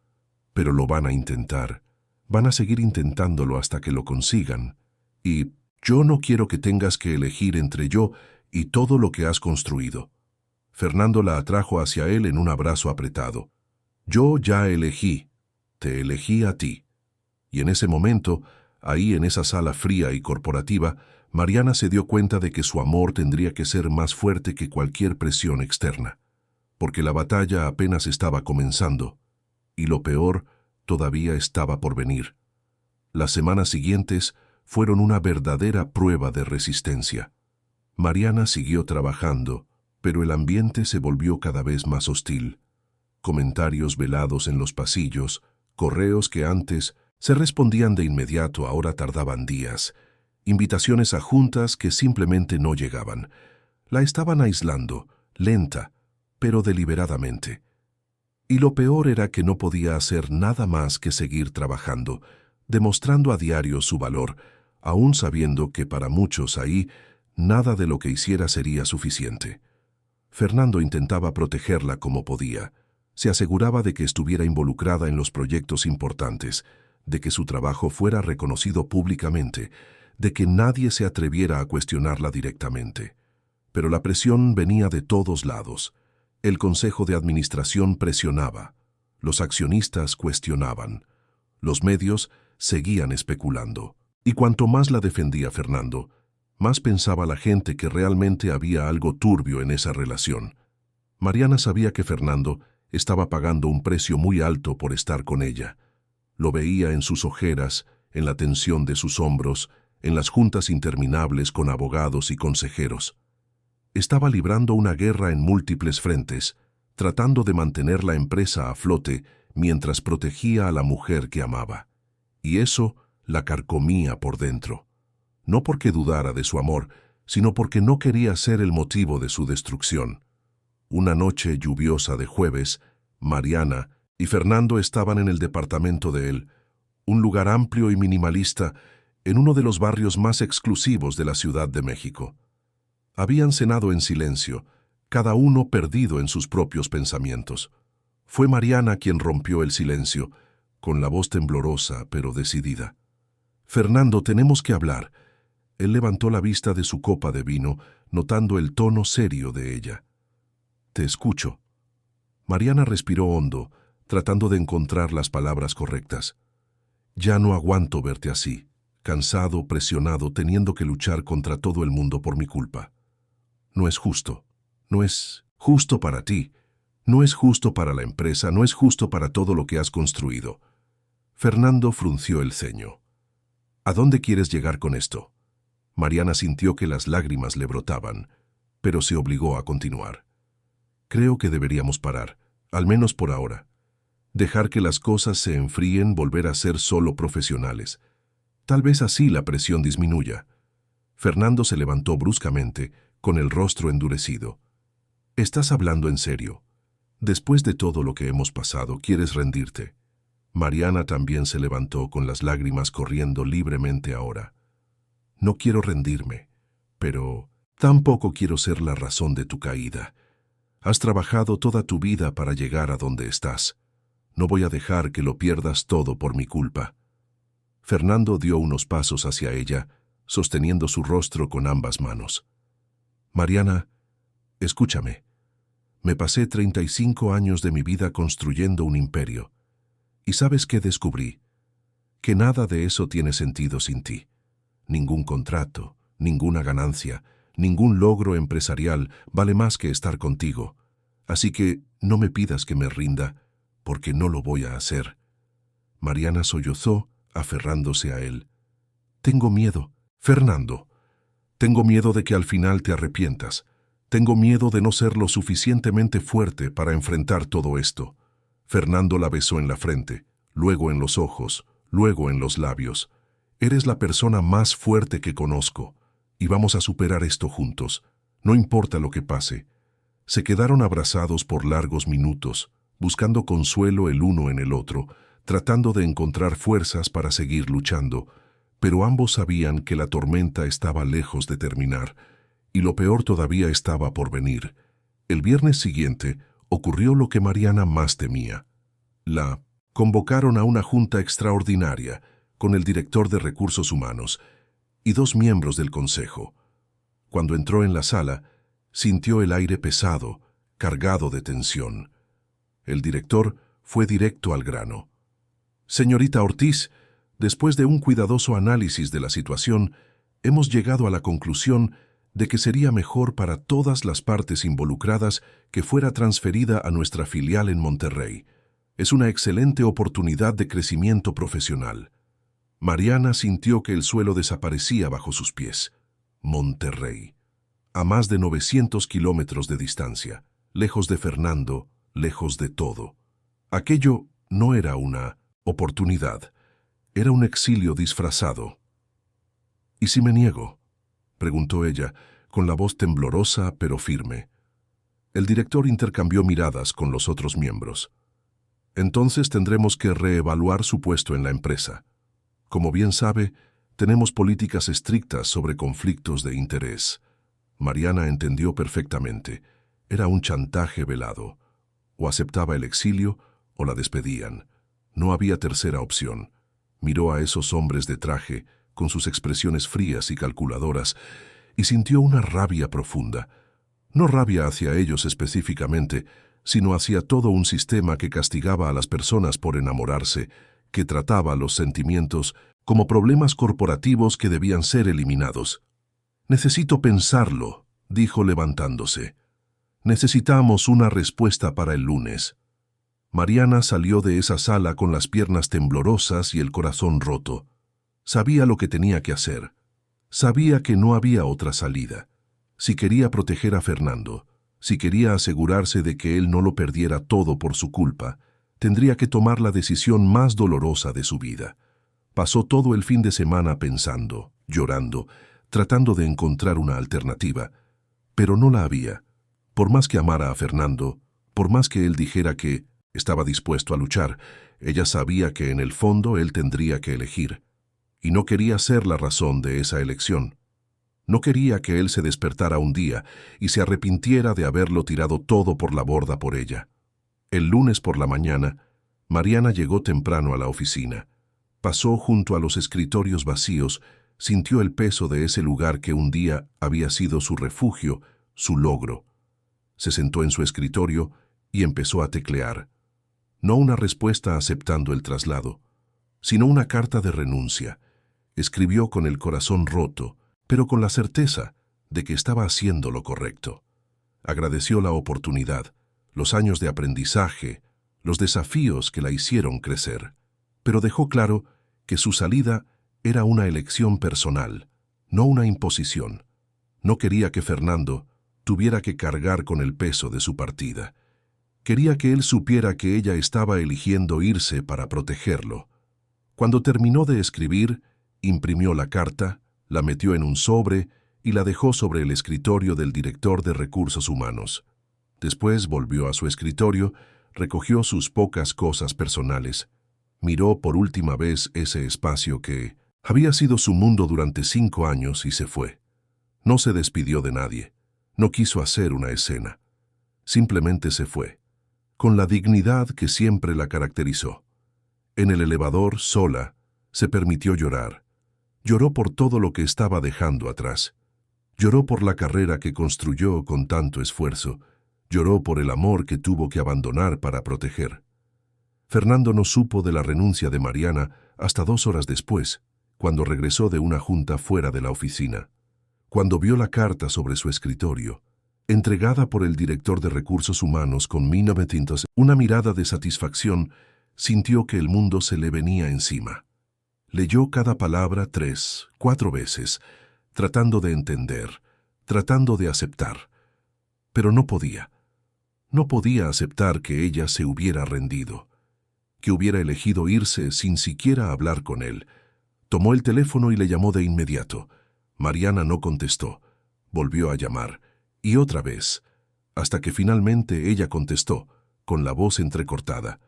Speaker 1: «Pero lo van a intentar. Van a seguir intentándolo hasta que lo consigan. Y yo no quiero que tengas que elegir entre yo y todo lo que has construido». Fernando la atrajo hacia él en un abrazo apretado. «Yo ya elegí. Te elegí a ti». Y en ese momento, ahí en esa sala fría y corporativa, Mariana se dio cuenta de que su amor tendría que ser más fuerte que cualquier presión externa, porque la batalla apenas estaba comenzando, y lo peor todavía estaba por venir. Las semanas siguientes fueron una verdadera prueba de resistencia. Mariana siguió trabajando, pero el ambiente se volvió cada vez más hostil. Comentarios velados en los pasillos, correos que antes se respondían de inmediato ahora tardaban días, invitaciones a juntas que simplemente no llegaban. La estaban aislando, lenta, pero deliberadamente. Y lo peor era que no podía hacer nada más que seguir trabajando, demostrando a diario su valor, aún sabiendo que para muchos ahí nada de lo que hiciera sería suficiente. Fernando intentaba protegerla como podía. Se aseguraba de que estuviera involucrada en los proyectos importantes, de que su trabajo fuera reconocido públicamente, de que nadie se atreviera a cuestionarla directamente. Pero la presión venía de todos lados. El Consejo de Administración presionaba, los accionistas cuestionaban, los medios seguían especulando. Y cuanto más la defendía Fernando, más pensaba la gente que realmente había algo turbio en esa relación. Mariana sabía que Fernando estaba pagando un precio muy alto por estar con ella. Lo veía en sus ojeras, en la tensión de sus hombros, en las juntas interminables con abogados y consejeros. Estaba librando una guerra en múltiples frentes, tratando de mantener la empresa a flote mientras protegía a la mujer que amaba. Y eso la carcomía por dentro. No porque dudara de su amor, sino porque no quería ser el motivo de su destrucción. Una noche lluviosa de jueves, Mariana y Fernando estaban en el departamento de él, un lugar amplio y minimalista en uno de los barrios más exclusivos de la Ciudad de México. Habían cenado en silencio, cada uno perdido en sus propios pensamientos. Fue Mariana quien rompió el silencio, con la voz temblorosa pero decidida. «Fernando, tenemos que hablar». Él levantó la vista de su copa de vino, notando el tono serio de ella. «Te escucho». Mariana respiró hondo, tratando de encontrar las palabras correctas. «Ya no aguanto verte así, cansado, presionado, teniendo que luchar contra todo el mundo por mi culpa. No es justo. No es justo para ti. No es justo para la empresa. No es justo para todo lo que has construido». Fernando frunció el ceño. «¿A dónde quieres llegar con esto?». Mariana sintió que las lágrimas le brotaban, pero se obligó a continuar. «Creo que deberíamos parar, al menos por ahora. Dejar que las cosas se enfríen, volver a ser solo profesionales. Tal vez así la presión disminuya». Fernando se levantó bruscamente, con el rostro endurecido. «¿Estás hablando en serio? Después de todo lo que hemos pasado, ¿quieres rendirte?». Mariana también se levantó con las lágrimas corriendo libremente ahora. «No quiero rendirme, pero tampoco quiero ser la razón de tu caída. Has trabajado toda tu vida para llegar a donde estás. No voy a dejar que lo pierdas todo por mi culpa». Fernando dio unos pasos hacia ella, sosteniendo su rostro con ambas manos. «Mariana, escúchame. Me pasé 35 años de mi vida construyendo un imperio. ¿Y sabes qué descubrí? Que nada de eso tiene sentido sin ti. Ningún contrato, ninguna ganancia, ningún logro empresarial vale más que estar contigo. Así que no me pidas que me rinda, porque no lo voy a hacer». Mariana sollozó, aferrándose a él. «Tengo miedo, Fernando. Tengo miedo de que al final te arrepientas. Tengo miedo de no ser lo suficientemente fuerte para enfrentar todo esto». Fernando la besó en la frente, luego en los ojos, luego en los labios. Eres la persona más fuerte que conozco, y vamos a superar esto juntos, no importa lo que pase. Se quedaron abrazados por largos minutos, buscando consuelo el uno en el otro, tratando de encontrar fuerzas para seguir luchando, pero ambos sabían que la tormenta estaba lejos de terminar, y lo peor todavía estaba por venir. El viernes siguiente ocurrió lo que Mariana más temía. La convocaron a una junta extraordinaria con el director de Recursos Humanos y 2 miembros del consejo. Cuando entró en la sala, sintió el aire pesado, cargado de tensión. El director fue directo al grano. Señorita Ortiz, después de un cuidadoso análisis de la situación, hemos llegado a la conclusión de que sería mejor para todas las partes involucradas que fuera transferida a nuestra filial en Monterrey. Es una excelente oportunidad de crecimiento profesional. Mariana sintió que el suelo desaparecía bajo sus pies. Monterrey. A más de 900 kilómetros de distancia, lejos de Fernando, lejos de todo. Aquello no era una oportunidad, era un exilio disfrazado. ¿Y si me niego?, preguntó ella, con la voz temblorosa pero firme. El director intercambió miradas con los otros miembros. Entonces tendremos que reevaluar su puesto en la empresa. Como bien sabe, tenemos políticas estrictas sobre conflictos de interés. Mariana entendió perfectamente. Era un chantaje velado. O aceptaba el exilio o la despedían. No había tercera opción. Miró a esos hombres de traje, con sus expresiones frías y calculadoras, y sintió una rabia profunda. No rabia hacia ellos específicamente, sino hacia todo un sistema que castigaba a las personas por enamorarse, que trataba los sentimientos como problemas corporativos que debían ser eliminados. «Necesito pensarlo», dijo levantándose. «Necesitamos una respuesta para el lunes». Mariana salió de esa sala con las piernas temblorosas y el corazón roto. Sabía lo que tenía que hacer. Sabía que no había otra salida. Si quería proteger a Fernando, si quería asegurarse de que él no lo perdiera todo por su culpa, tendría que tomar la decisión más dolorosa de su vida. Pasó todo el fin de semana pensando, llorando, tratando de encontrar una alternativa, pero no la había. Por más que amara a Fernando, por más que él dijera que estaba dispuesto a luchar, ella sabía que en el fondo él tendría que elegir. Y no quería ser la razón de esa elección. No quería que él se despertara un día y se arrepintiera de haberlo tirado todo por la borda por ella. El lunes por la mañana, Mariana llegó temprano a la oficina. Pasó junto a los escritorios vacíos, sintió el peso de ese lugar que un día había sido su refugio, su logro. Se sentó en su escritorio y empezó a teclear. No una respuesta aceptando el traslado, sino una carta de renuncia. Escribió con el corazón roto, pero con la certeza de que estaba haciendo lo correcto. Agradeció la oportunidad, los años de aprendizaje, los desafíos que la hicieron crecer, pero dejó claro que su salida era una elección personal, no una imposición. No quería que Fernando tuviera que cargar con el peso de su partida. Quería que él supiera que ella estaba eligiendo irse para protegerlo. Cuando terminó de escribir, imprimió la carta, la metió en un sobre y la dejó sobre el escritorio del director de Recursos Humanos. Después volvió a su escritorio, recogió sus pocas cosas personales, miró por última vez ese espacio que había sido su mundo durante 5 años y se fue. No se despidió de nadie, no quiso hacer una escena. Simplemente se fue, con la dignidad que siempre la caracterizó. En el elevador, sola, se permitió llorar. Lloró por todo lo que estaba dejando atrás. Lloró por la carrera que construyó con tanto esfuerzo. Lloró por el amor que tuvo que abandonar para proteger. Fernando no supo de la renuncia de Mariana hasta 2 horas después, cuando regresó de una junta fuera de la oficina. Cuando vio la carta sobre su escritorio, entregada por el director de Recursos Humanos con 1900, una mirada de satisfacción, sintió que el mundo se le venía encima. Leyó cada palabra 3, 4 veces, tratando de entender, tratando de aceptar. Pero no podía. No podía aceptar que ella se hubiera rendido, que hubiera elegido irse sin siquiera hablar con él, Tomó el teléfono y le llamó de inmediato. Mariana no contestó. Volvió a llamar, y otra vez, hasta que finalmente ella contestó, con la voz entrecortada.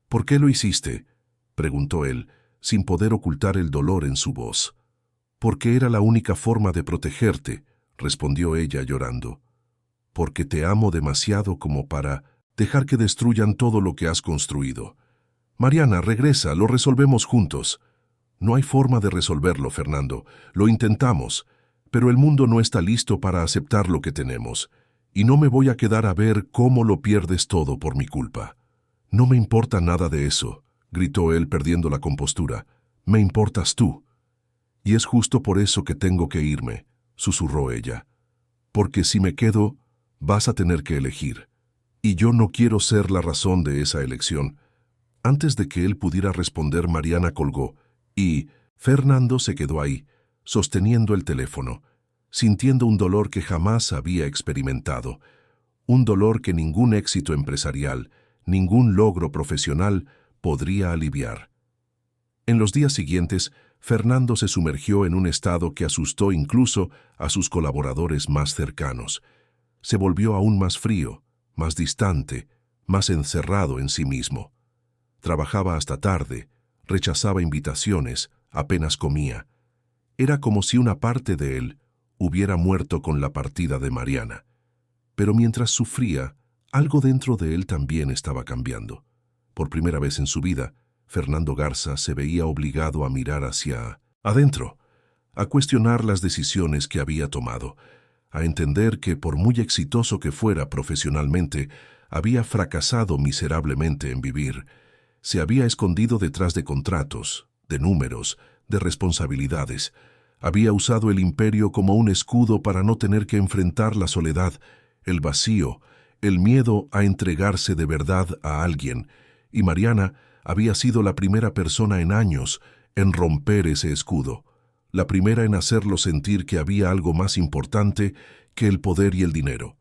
Speaker 1: «¿Por qué lo hiciste?», preguntó él, sin poder ocultar el dolor en su voz. «Porque era la única forma de protegerte», respondió ella llorando. «Porque te amo demasiado como para dejar que destruyan todo lo que has construido. Mariana, regresa, lo resolvemos juntos». «No hay forma de resolverlo, Fernando. Lo intentamos, pero el mundo no está listo para aceptar lo que tenemos, y no me voy a quedar a ver cómo lo pierdes todo por mi culpa». «No me importa nada de eso», gritó él perdiendo la compostura. «Me importas tú». «Y es justo por eso que tengo que irme», susurró ella. «Porque si me quedo, vas a tener que elegir. Y yo no quiero ser la razón de esa elección». Antes de que él pudiera responder, Mariana colgó, y Fernando se quedó ahí, sosteniendo el teléfono, sintiendo un dolor que jamás había experimentado, un dolor que ningún éxito empresarial, ningún logro profesional podría aliviar. En los días siguientes, Fernando se sumergió en un estado que asustó incluso a sus colaboradores más cercanos. Se volvió aún más frío, más distante, más encerrado en sí mismo. Trabajaba hasta tarde, rechazaba invitaciones, apenas comía. Era como si una parte de él hubiera muerto con la partida de Mariana. Pero mientras sufría, algo dentro de él también estaba cambiando. Por primera vez en su vida, Fernando Garza se veía obligado a mirar hacia adentro, a cuestionar las decisiones que había tomado, a entender que por muy exitoso que fuera profesionalmente, había fracasado miserablemente en vivir. Se había escondido detrás de contratos, de números, de responsabilidades. Había usado el imperio como un escudo para no tener que enfrentar la soledad, el vacío, el miedo a entregarse de verdad a alguien, y Mariana había sido la primera persona en años en romper ese escudo, la primera en hacerlo sentir que había algo más importante que el poder y el dinero,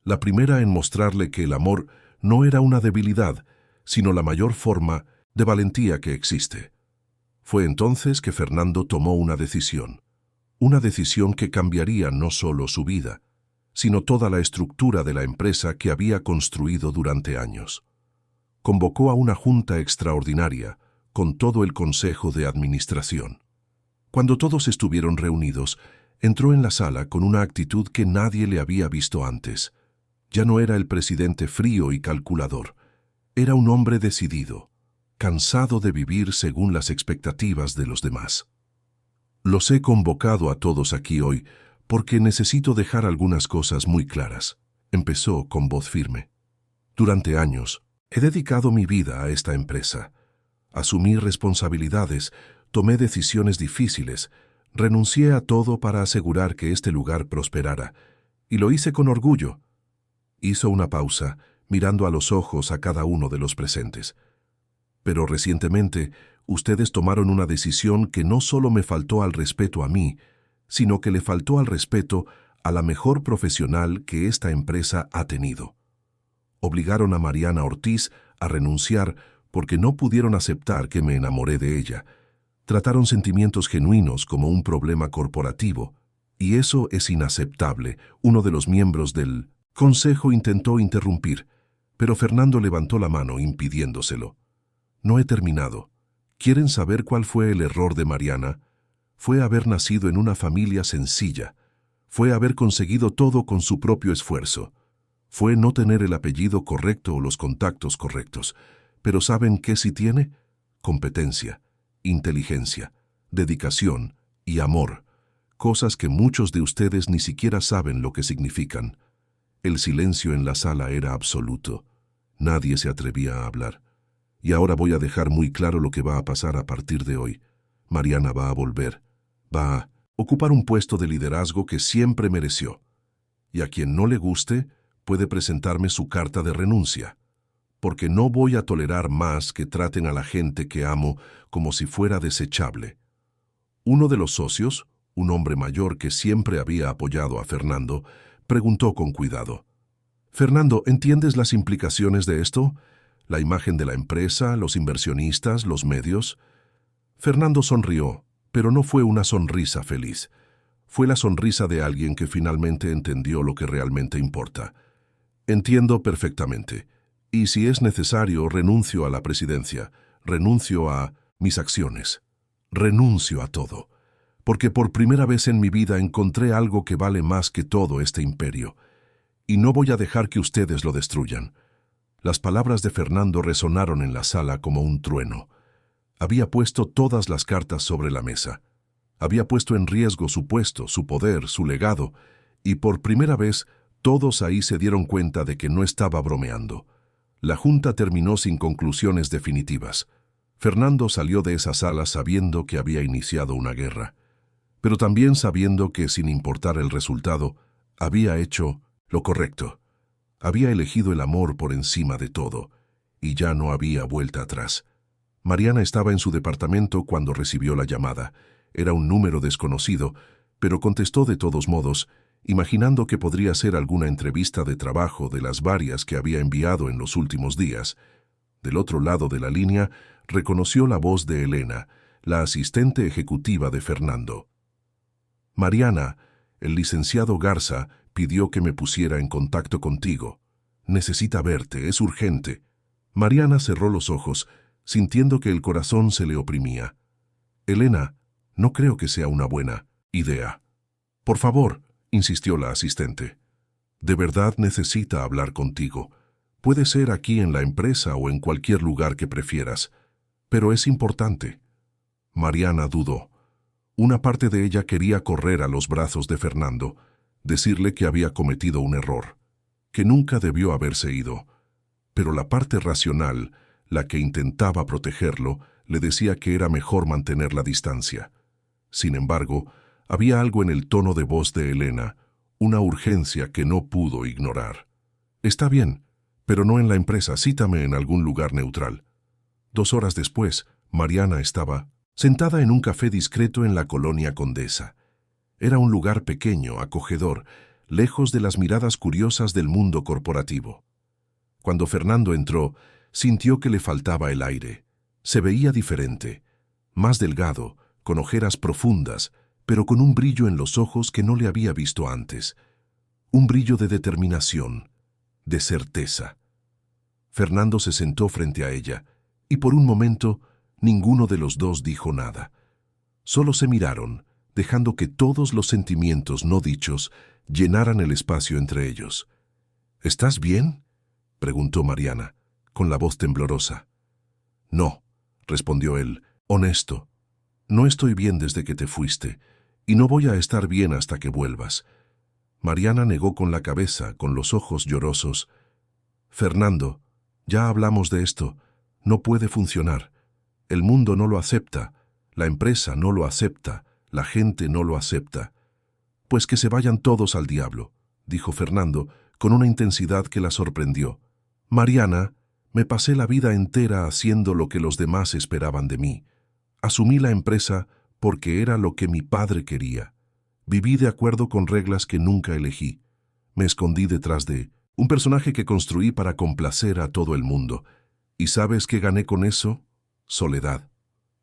Speaker 1: la primera en mostrarle que el amor no era una debilidad, sino la mayor forma de valentía que existe. Fue entonces que Fernando tomó una decisión que cambiaría no solo su vida, sino toda la estructura de la empresa que había construido durante años. Convocó a una junta extraordinaria con todo el consejo de administración. Cuando todos estuvieron reunidos, entró en la sala con una actitud que nadie le había visto antes. Ya no era el presidente frío y calculador. Era un hombre decidido, cansado de vivir según las expectativas de los demás. «Los he convocado a todos aquí hoy porque necesito dejar algunas cosas muy claras», empezó con voz firme. «Durante años he dedicado mi vida a esta empresa. Asumí responsabilidades, tomé decisiones difíciles, renuncié a todo para asegurar que este lugar prosperara, y lo hice con orgullo». Hizo una pausa, mirando a los ojos a cada uno de los presentes. «Pero recientemente, ustedes tomaron una decisión que no solo me faltó al respeto a mí, sino que le faltó al respeto a la mejor profesional que esta empresa ha tenido. Obligaron a Mariana Ortiz a renunciar porque no pudieron aceptar que me enamoré de ella. Trataron sentimientos genuinos como un problema corporativo, y eso es inaceptable». Uno de los miembros del consejo intentó interrumpir, pero Fernando levantó la mano impidiéndoselo. «No he terminado. ¿Quieren saber cuál fue el error de Mariana? Fue haber nacido en una familia sencilla. Fue haber conseguido todo con su propio esfuerzo. Fue no tener el apellido correcto o los contactos correctos. Pero ¿saben qué sí tiene? Competencia, inteligencia, dedicación y amor. Cosas que muchos de ustedes ni siquiera saben lo que significan». El silencio en la sala era absoluto. Nadie se atrevía a hablar. «Y ahora voy a dejar muy claro lo que va a pasar a partir de hoy. Mariana va a volver. Va a ocupar un puesto de liderazgo que siempre mereció. Y a quien no le guste, puede presentarme su carta de renuncia. Porque no voy a tolerar más que traten a la gente que amo como si fuera desechable». Uno de los socios, un hombre mayor que siempre había apoyado a Fernando, preguntó con cuidado: «Fernando, ¿entiendes las implicaciones de esto? La imagen de la empresa, los inversionistas, los medios». Fernando sonrió, Pero no fue una sonrisa feliz. Fue la sonrisa de alguien que finalmente entendió lo que realmente importa. Entiendo perfectamente. Y si es necesario, renuncio a la presidencia, renuncio a mis acciones, renuncio a todo. Porque por primera vez en mi vida encontré algo que vale más que todo este imperio. Y no voy a dejar que ustedes lo destruyan. Las palabras de Fernando resonaron en la sala como un trueno. Había puesto todas las cartas sobre la mesa. Había puesto en riesgo su puesto, su poder, su legado, y por primera vez todos ahí se dieron cuenta de que no estaba bromeando. La junta terminó sin conclusiones definitivas. Fernando salió de esa sala sabiendo que había iniciado una guerra, pero también sabiendo que, sin importar el resultado, había hecho lo correcto. Había elegido el amor por encima de todo, y ya no había vuelta atrás. Mariana estaba en su departamento cuando recibió la llamada. Era un número desconocido, pero contestó de todos modos, imaginando que podría ser alguna entrevista de trabajo de las varias que había enviado en los últimos días. Del otro lado de la línea, reconoció la voz de Elena, la asistente ejecutiva de Fernando. Mariana, el licenciado Garza pidió que me pusiera en contacto contigo. Necesita verte, es urgente. Mariana cerró los ojos, sintiendo que el corazón se le oprimía. Elena, no creo que sea una buena idea. Por favor, insistió la asistente. De verdad necesita hablar contigo. Puede ser aquí en la empresa o en cualquier lugar que prefieras, pero es importante. Mariana dudó. Una parte de ella quería correr a los brazos de Fernando, decirle que había cometido un error, que nunca debió haberse ido. Pero la parte racional, la que intentaba protegerlo, le decía que era mejor mantener la distancia. Sin embargo, había algo en el tono de voz de Elena, una urgencia que no pudo ignorar. Está bien, pero no en la empresa, cítame en algún lugar neutral. 2 horas después, Mariana estaba sentada en un café discreto en la colonia Condesa. Era un lugar pequeño, acogedor, lejos de las miradas curiosas del mundo corporativo. Cuando Fernando entró, sintió que le faltaba el aire. Se veía diferente, más delgado, con ojeras profundas, pero con un brillo en los ojos que no le había visto antes. Un brillo de determinación, de certeza. Fernando se sentó frente a ella, y por un momento ninguno de los dos dijo nada. Solo se miraron, dejando que todos los sentimientos no dichos llenaran el espacio entre ellos. ¿Estás bien?, preguntó Mariana, con la voz temblorosa. No, respondió él, honesto. No estoy bien desde que te fuiste, y no voy a estar bien hasta que vuelvas. Mariana negó con la cabeza, con los ojos llorosos. Fernando, ya hablamos de esto. No puede funcionar. El mundo no lo acepta, la empresa no lo acepta, la gente no lo acepta. Pues que se vayan todos al diablo, dijo Fernando, con una intensidad que la sorprendió. Mariana, me pasé la vida entera haciendo lo que los demás esperaban de mí. Asumí la empresa porque era lo que mi padre quería. Viví de acuerdo con reglas que nunca elegí. Me escondí detrás de un personaje que construí para complacer a todo el mundo. ¿Y sabes qué gané con eso? Soledad,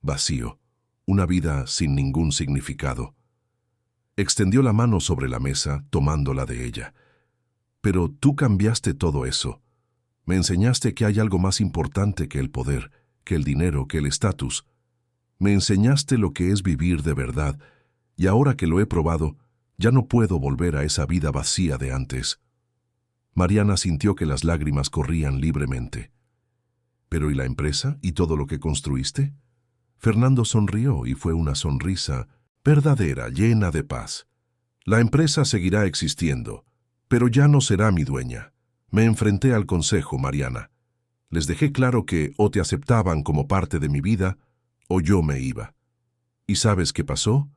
Speaker 1: vacío, una vida sin ningún significado. Extendió la mano sobre la mesa, tomándola de ella. Pero tú cambiaste todo eso. Me enseñaste que hay algo más importante que el poder, que el dinero, que el estatus. Me enseñaste lo que es vivir de verdad, y ahora que lo he probado, ya no puedo volver a esa vida vacía de antes. Mariana sintió que las lágrimas corrían libremente. ¿Pero y la empresa y todo lo que construiste? Fernando sonrió y fue una sonrisa verdadera, llena de paz. La empresa seguirá existiendo, pero ya no será mi dueña. Me enfrenté al consejo, Mariana. Les dejé claro que o te aceptaban como parte de mi vida, o yo me iba. ¿Y sabes qué pasó?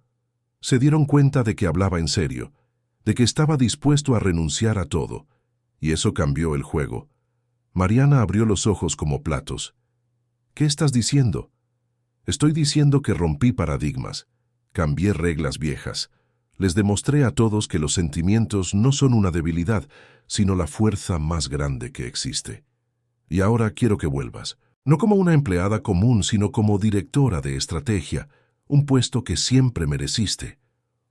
Speaker 1: Se dieron cuenta de que hablaba en serio, de que estaba dispuesto a renunciar a todo, y eso cambió el juego. Mariana abrió los ojos como platos. ¿Qué estás diciendo? Estoy diciendo que rompí paradigmas, cambié reglas viejas. Les demostré a todos que los sentimientos no son una debilidad, sino la fuerza más grande que existe. Y ahora quiero que vuelvas. No como una empleada común, sino como directora de estrategia, un puesto que siempre mereciste,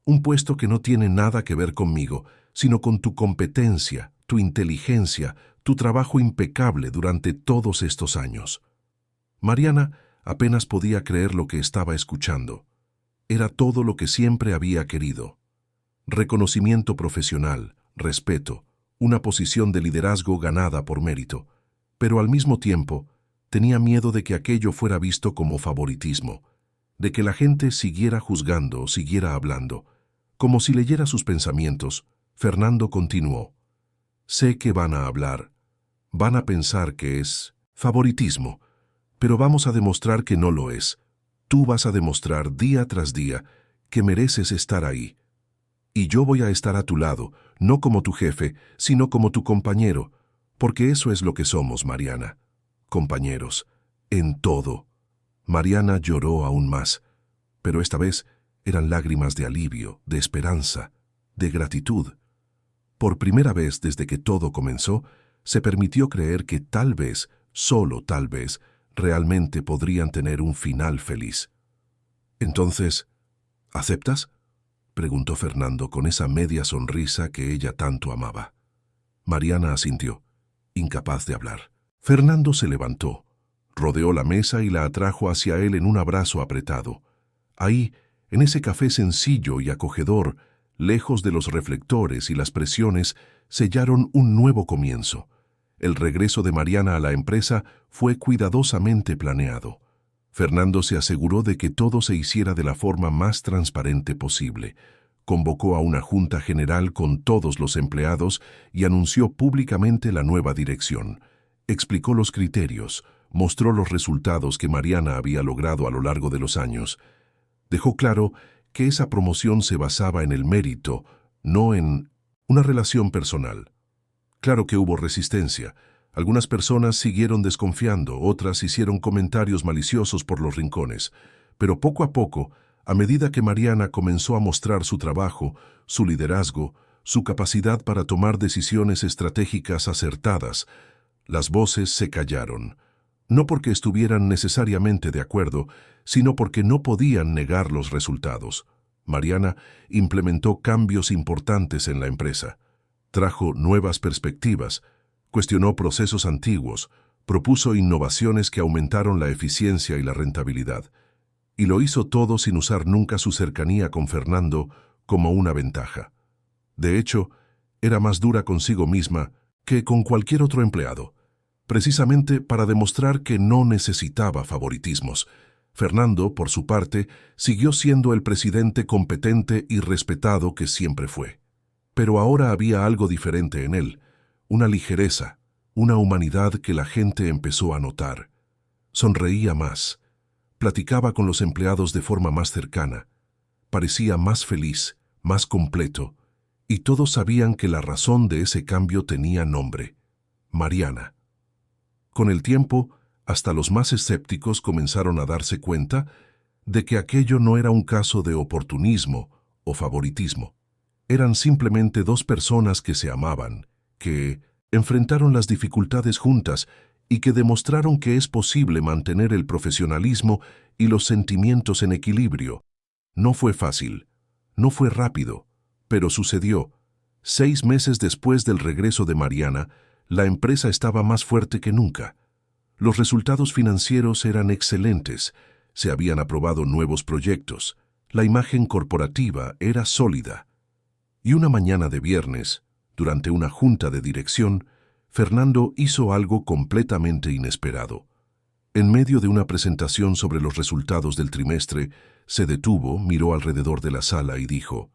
Speaker 1: un puesto que no tiene nada que ver conmigo, sino con tu competencia, tu inteligencia, tu trabajo impecable durante todos estos años. Mariana apenas podía creer lo que estaba escuchando. Era todo lo que siempre había querido. Reconocimiento profesional, respeto, una posición de liderazgo ganada por mérito, pero al mismo tiempo tenía miedo de que aquello fuera visto como favoritismo, de que la gente siguiera juzgando, siguiera hablando. Como si leyera sus pensamientos, Fernando continuó: sé que van a hablar, van a pensar que es favoritismo, pero vamos a demostrar que no lo es. Tú vas a demostrar día tras día que mereces estar ahí. Y yo voy a estar a tu lado, no como tu jefe, sino como tu compañero, porque eso es lo que somos, Mariana. Compañeros, en todo. Mariana lloró aún más, pero esta vez eran lágrimas de alivio, de esperanza, de gratitud. Por primera vez desde que todo comenzó, se permitió creer que tal vez, solo tal vez, realmente podrían tener un final feliz. Entonces, ¿aceptas?, preguntó Fernando con esa media sonrisa que ella tanto amaba. Mariana asintió, incapaz de hablar. Fernando se levantó, rodeó la mesa y la atrajo hacia él en un abrazo apretado. Ahí, en ese café sencillo y acogedor, lejos de los reflectores y las presiones, sellaron un nuevo comienzo. El regreso de Mariana a la empresa fue cuidadosamente planeado. Fernando se aseguró de que todo se hiciera de la forma más transparente posible. Convocó a una junta general con todos los empleados y anunció públicamente la nueva dirección. Explicó los criterios, mostró los resultados que Mariana había logrado a lo largo de los años. Dejó claro que esa promoción se basaba en el mérito, no en una relación personal. Claro que hubo resistencia. Algunas personas siguieron desconfiando, otras hicieron comentarios maliciosos por los rincones. Pero poco a poco, a medida que Mariana comenzó a mostrar su trabajo, su liderazgo, su capacidad para tomar decisiones estratégicas acertadas, las voces se callaron. No porque estuvieran necesariamente de acuerdo, sino porque no podían negar los resultados. Mariana implementó cambios importantes en la empresa. Trajo nuevas perspectivas, cuestionó procesos antiguos, propuso innovaciones que aumentaron la eficiencia y la rentabilidad. Y lo hizo todo sin usar nunca su cercanía con Fernando como una ventaja. De hecho, era más dura consigo misma que con cualquier otro empleado, precisamente para demostrar que no necesitaba favoritismos. Fernando, por su parte, siguió siendo el presidente competente y respetado que siempre fue. Pero ahora había algo diferente en él, una ligereza, una humanidad que la gente empezó a notar. Sonreía más, platicaba con los empleados de forma más cercana, parecía más feliz, más completo, y todos sabían que la razón de ese cambio tenía nombre: Mariana. Con el tiempo, hasta los más escépticos comenzaron a darse cuenta de que aquello no era un caso de oportunismo o favoritismo. Eran simplemente dos personas que se amaban, que enfrentaron las dificultades juntas y que demostraron que es posible mantener el profesionalismo y los sentimientos en equilibrio. No fue fácil, no fue rápido, pero sucedió. 6 meses después del regreso de Mariana, la empresa estaba más fuerte que nunca. Los resultados financieros eran excelentes, se habían aprobado nuevos proyectos, la imagen corporativa era sólida. Y una mañana de viernes, durante una junta de dirección, Fernando hizo algo completamente inesperado. En medio de una presentación sobre los resultados del trimestre, se detuvo, miró alrededor de la sala y dijo: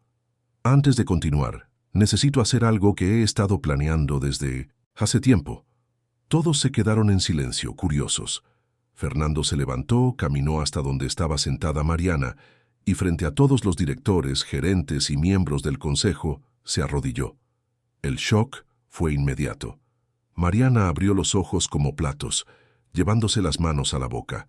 Speaker 1: «Antes de continuar, necesito hacer algo que he estado planeando desde hace tiempo». Todos se quedaron en silencio, curiosos. Fernando se levantó, caminó hasta donde estaba sentada Mariana y frente a todos los directores, gerentes y miembros del consejo, se arrodilló. El shock fue inmediato. Mariana abrió los ojos como platos, llevándose las manos a la boca.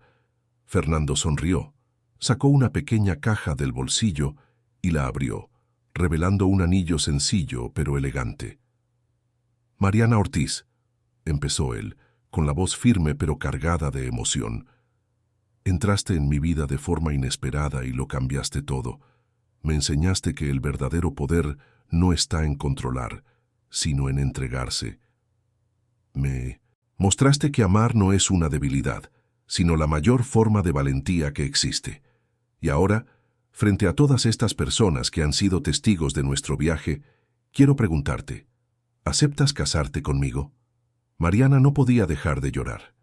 Speaker 1: Fernando sonrió, sacó una pequeña caja del bolsillo y la abrió, revelando un anillo sencillo pero elegante. «Mariana Ortiz», empezó él, con la voz firme pero cargada de emoción. Entraste en mi vida de forma inesperada y lo cambiaste todo. Me enseñaste que el verdadero poder no está en controlar, sino en entregarse. Me mostraste que amar no es una debilidad, sino la mayor forma de valentía que existe. Y ahora, frente a todas estas personas que han sido testigos de nuestro viaje, quiero preguntarte, ¿aceptas casarte conmigo? Mariana no podía dejar de llorar.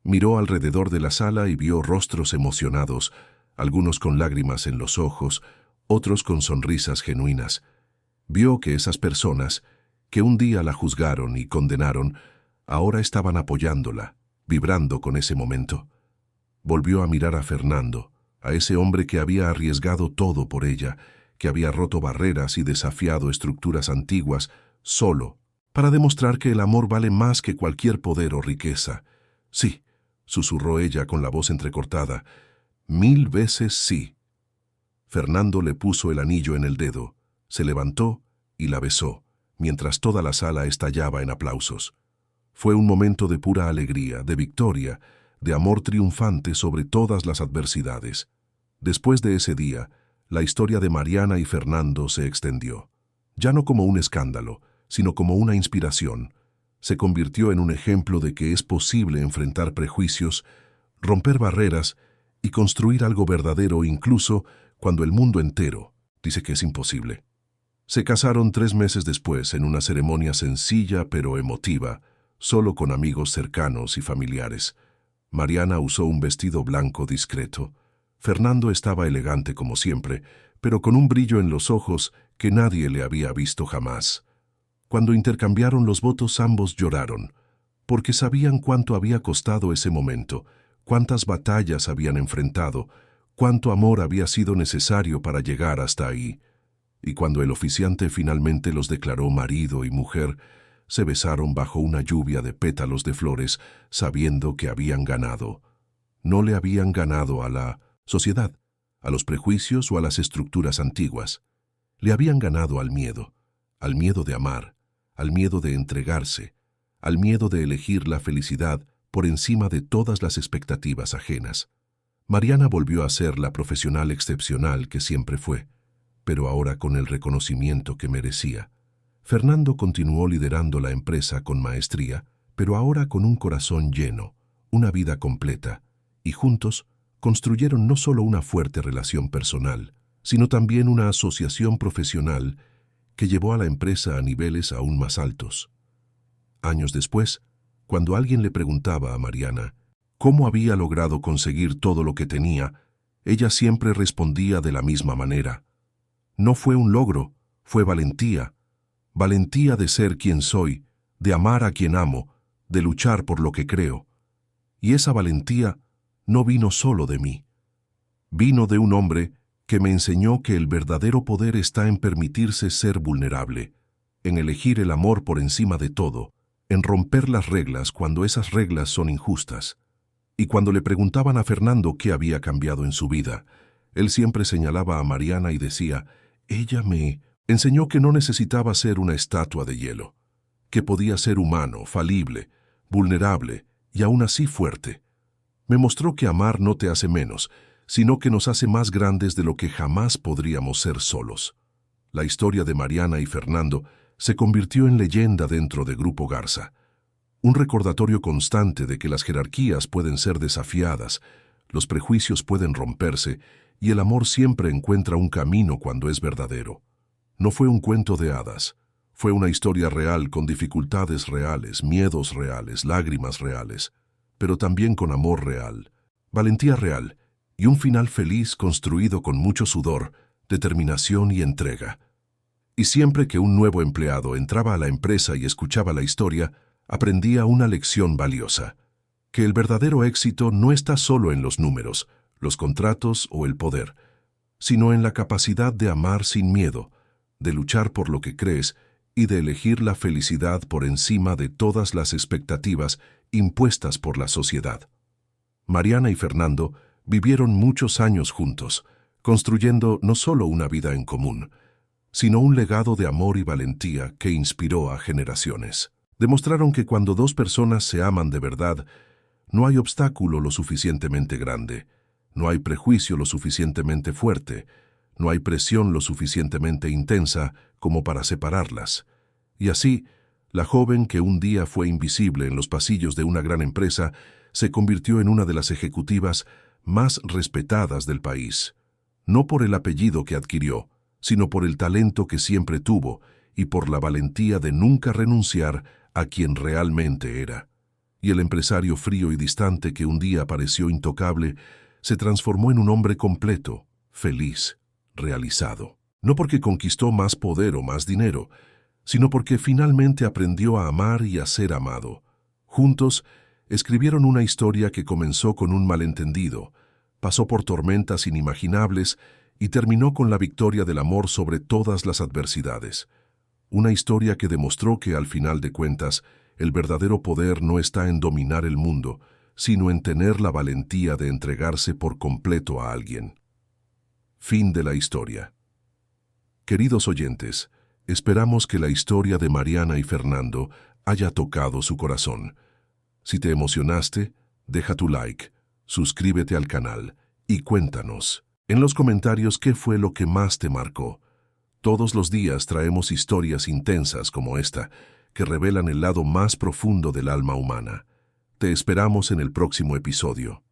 Speaker 1: Miró alrededor de la sala y vio rostros emocionados, algunos con lágrimas en los ojos, otros con sonrisas genuinas. Vio que esas personas, que un día la juzgaron y condenaron, ahora estaban apoyándola, vibrando con ese momento. Volvió a mirar a Fernando, a ese hombre que había arriesgado todo por ella, que había roto barreras y desafiado estructuras antiguas, solo, para demostrar que el amor vale más que cualquier poder o riqueza. Sí, susurró ella con la voz entrecortada, 1000 veces sí. Fernando le puso el anillo en el dedo, se levantó y la besó, mientras toda la sala estallaba en aplausos. Fue un momento de pura alegría, de victoria, de amor triunfante sobre todas las adversidades. Después de ese día, la historia de Mariana y Fernando se extendió. Ya no como un escándalo, sino como una inspiración. Se convirtió en un ejemplo de que es posible enfrentar prejuicios, romper barreras y construir algo verdadero incluso cuando el mundo entero dice que es imposible. Se casaron 3 meses después en una ceremonia sencilla pero emotiva, solo con amigos cercanos y familiares. Mariana usó un vestido blanco discreto. Fernando estaba elegante como siempre, pero con un brillo en los ojos que nadie le había visto jamás. Cuando intercambiaron los votos ambos lloraron, porque sabían cuánto había costado ese momento, cuántas batallas habían enfrentado, cuánto amor había sido necesario para llegar hasta ahí. Y cuando el oficiante finalmente los declaró marido y mujer, se besaron bajo una lluvia de pétalos de flores, sabiendo que habían ganado. No le habían ganado a la sociedad, a los prejuicios o a las estructuras antiguas. Le habían ganado al miedo de amar, al miedo de entregarse, al miedo de elegir la felicidad por encima de todas las expectativas ajenas. Mariana volvió a ser la profesional excepcional que siempre fue, pero ahora con el reconocimiento que merecía. Fernando continuó liderando la empresa con maestría, pero ahora con un corazón lleno, una vida completa, y juntos construyeron no solo una fuerte relación personal, sino también una asociación profesional que llevó a la empresa a niveles aún más altos. Años después, cuando alguien le preguntaba a Mariana cómo había logrado conseguir todo lo que tenía, ella siempre respondía de la misma manera. No fue un logro, fue valentía. Valentía de ser quien soy, de amar a quien amo, de luchar por lo que creo. Y esa valentía no vino solo de mí. Vino de un hombre que me enseñó que el verdadero poder está en permitirse ser vulnerable, en elegir el amor por encima de todo, en romper las reglas cuando esas reglas son injustas. Y cuando le preguntaban a Fernando qué había cambiado en su vida, él siempre señalaba a Mariana y decía, ella me enseñó que no necesitaba ser una estatua de hielo, que podía ser humano, falible, vulnerable y aún así fuerte. Me mostró que amar no te hace menos, sino que nos hace más grandes de lo que jamás podríamos ser solos. La historia de Mariana y Fernando se convirtió en leyenda dentro de Grupo Garza, un recordatorio constante de que las jerarquías pueden ser desafiadas, los prejuicios pueden romperse y el amor siempre encuentra un camino cuando es verdadero. No fue un cuento de hadas, fue una historia real con dificultades reales, miedos reales, lágrimas reales, pero también con amor real, valentía real y un final feliz construido con mucho sudor, determinación y entrega. Y siempre que un nuevo empleado entraba a la empresa y escuchaba la historia, aprendía una lección valiosa, que el verdadero éxito no está solo en los números, los contratos o el poder, sino en la capacidad de amar sin miedo, de luchar por lo que crees y de elegir la felicidad por encima de todas las expectativas impuestas por la sociedad. Mariana y Fernando vivieron muchos años juntos, construyendo no solo una vida en común, sino un legado de amor y valentía que inspiró a generaciones. Demostraron que cuando dos personas se aman de verdad, no hay obstáculo lo suficientemente grande, No hay prejuicio lo suficientemente fuerte, no hay presión lo suficientemente intensa como para separarlas. Y así, la joven que un día fue invisible en los pasillos de una gran empresa se convirtió en una de las ejecutivas más respetadas del país, no por el apellido que adquirió, sino por el talento que siempre tuvo y por la valentía de nunca renunciar a quien realmente era. Y el empresario frío y distante que un día pareció intocable se transformó en un hombre completo, feliz, realizado. No porque conquistó más poder o más dinero, sino porque finalmente aprendió a amar y a ser amado. Juntos, escribieron una historia que comenzó con un malentendido, pasó por tormentas inimaginables y terminó con la victoria del amor sobre todas las adversidades. Una historia que demostró que, al final de cuentas, el verdadero poder no está en dominar el mundo, sino en tener la valentía de entregarse por completo a alguien. Fin de la historia. Queridos oyentes, esperamos que la historia de Mariana y Fernando haya tocado su corazón. Si te emocionaste, deja tu like, suscríbete al canal y cuéntanos en los comentarios qué fue lo que más te marcó. Todos los días traemos historias intensas como esta, que revelan el lado más profundo del alma humana. Te esperamos en el próximo episodio.